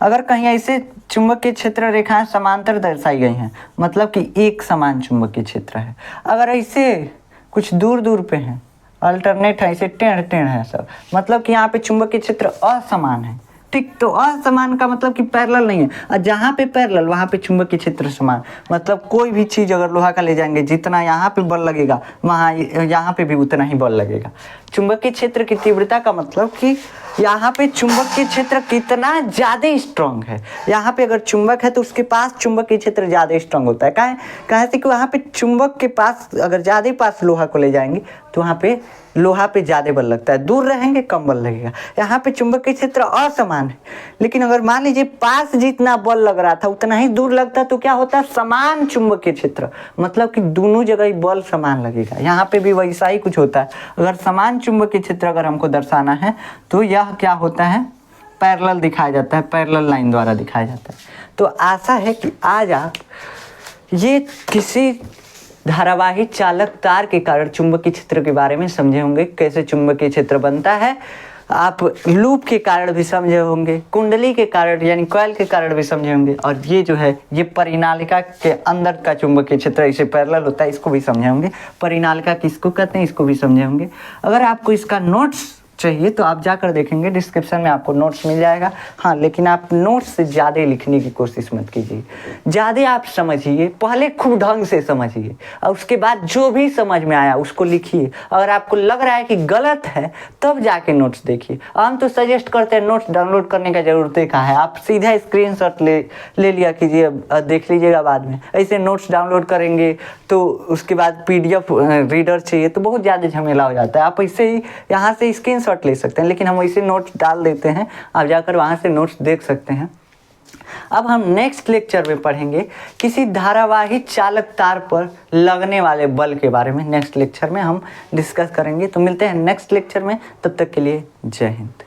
A: अगर कहीं ऐसे चुंबकीय क्षेत्र रेखाएं समांतर दर्शाई गई हैं, मतलब कि एक समान चुंबकीय क्षेत्र है। अगर ऐसे कुछ दूर दूर पे हैं, अल्टरनेट है, ऐसे टेढ़ है सब, मतलब कि यहाँ पे चुंबकीय क्षेत्र असमान है। ठीक। तो असमान का मतलब कि पैरेलल नहीं है, और जहाँ पे पैरेलल वहाँ पे चुंबकीय क्षेत्र समान, मतलब कोई भी चीज़ अगर लोहा का ले जाएंगे, जितना यहाँ पे बल लगेगा वहाँ यहाँ पे भी उतना ही बल लगेगा। चुंबकीय क्षेत्र की तीव्रता का मतलब कि यहाँ पे चुंबकीय क्षेत्र कितना ज़्यादा स्ट्रांग है। यहाँ पे अगर चुंबक है तो उसके पास चुंबकीय क्षेत्र ज़्यादा स्ट्रांग होता है। कहाँ से कि वहाँ पे चुंबक के पास अगर ज़्यादा पास लोहा को ले जाएंगे तो वहाँ पे लोहा पे ज़्यादा बल लगता है, दूर रहेंगे कम बल लगेगा। यहाँ पे चुंबकीय क्षेत्र असमान है, लेकिन अगर मान लीजिए पास जितना बल लग रहा था उतना ही दूर लगता तो क्या होता है, समान चुंबकीय क्षेत्र, मतलब कि दोनों जगह बल समान लगेगा। यहाँ पे भी वैसा ही कुछ होता है। अगर समान चुंबकीय क्षेत्र अगर हमको दर्शाना है तो यह क्या होता है, पैरेलल दिखाया जाता है, पैरेलल लाइन द्वारा दिखाया जाता है। तो आशा है कि आज आप ये किसी धारावाही चालक तार के कारण चुंबकीय क्षेत्र के बारे में समझे होंगे, कैसे चुंबकीय क्षेत्र बनता है। आप लूप के कारण भी समझे होंगे, कुंडली के कारण यानी कॉइल के कारण भी समझे होंगे, और ये जो है ये परिनालिका के अंदर का चुंबकीय क्षेत्र इसे पैरेलल होता है, इसको भी समझे होंगे। परिनालिका किसको कहते हैं इसको भी समझे होंगे। अगर आपको इसका नोट्स चाहिए तो आप जाकर देखेंगे, डिस्क्रिप्शन में आपको नोट्स मिल जाएगा। हाँ, लेकिन आप नोट्स से ज़्यादा लिखने की कोशिश मत कीजिए, ज़्यादा आप समझिए, पहले खूब ढंग से समझिए और उसके बाद जो भी समझ में आया उसको लिखिए। अगर आपको लग रहा है कि गलत है तब जाके नोट्स देखिए। हम तो सजेस्ट करते हैं नोट्स डाउनलोड करने का ज़रूरत ही कहाँ है, आप सीधा स्क्रीनशॉट ले लिया कीजिए, देख लीजिएगा बाद में। ऐसे नोट्स डाउनलोड करेंगे तो उसके बाद PDF रीडर चाहिए तो बहुत ज़्यादा झमेला हो जाता है। आप ऐसे ही यहाँ से स्क्रीनशॉट ले सकते हैं, लेकिन हम वैसे नोट्स डाल देते हैं, आप जाकर वहां से नोट्स देख सकते हैं। अब हम नेक्स्ट लेक्चर में पढ़ेंगे किसी धारावाही चालक तार पर लगने वाले बल के बारे में। नेक्स्ट लेक्चर में हम डिस्कस करेंगे। तो मिलते हैं नेक्स्ट लेक्चर में, तब तक के लिए जय हिंद।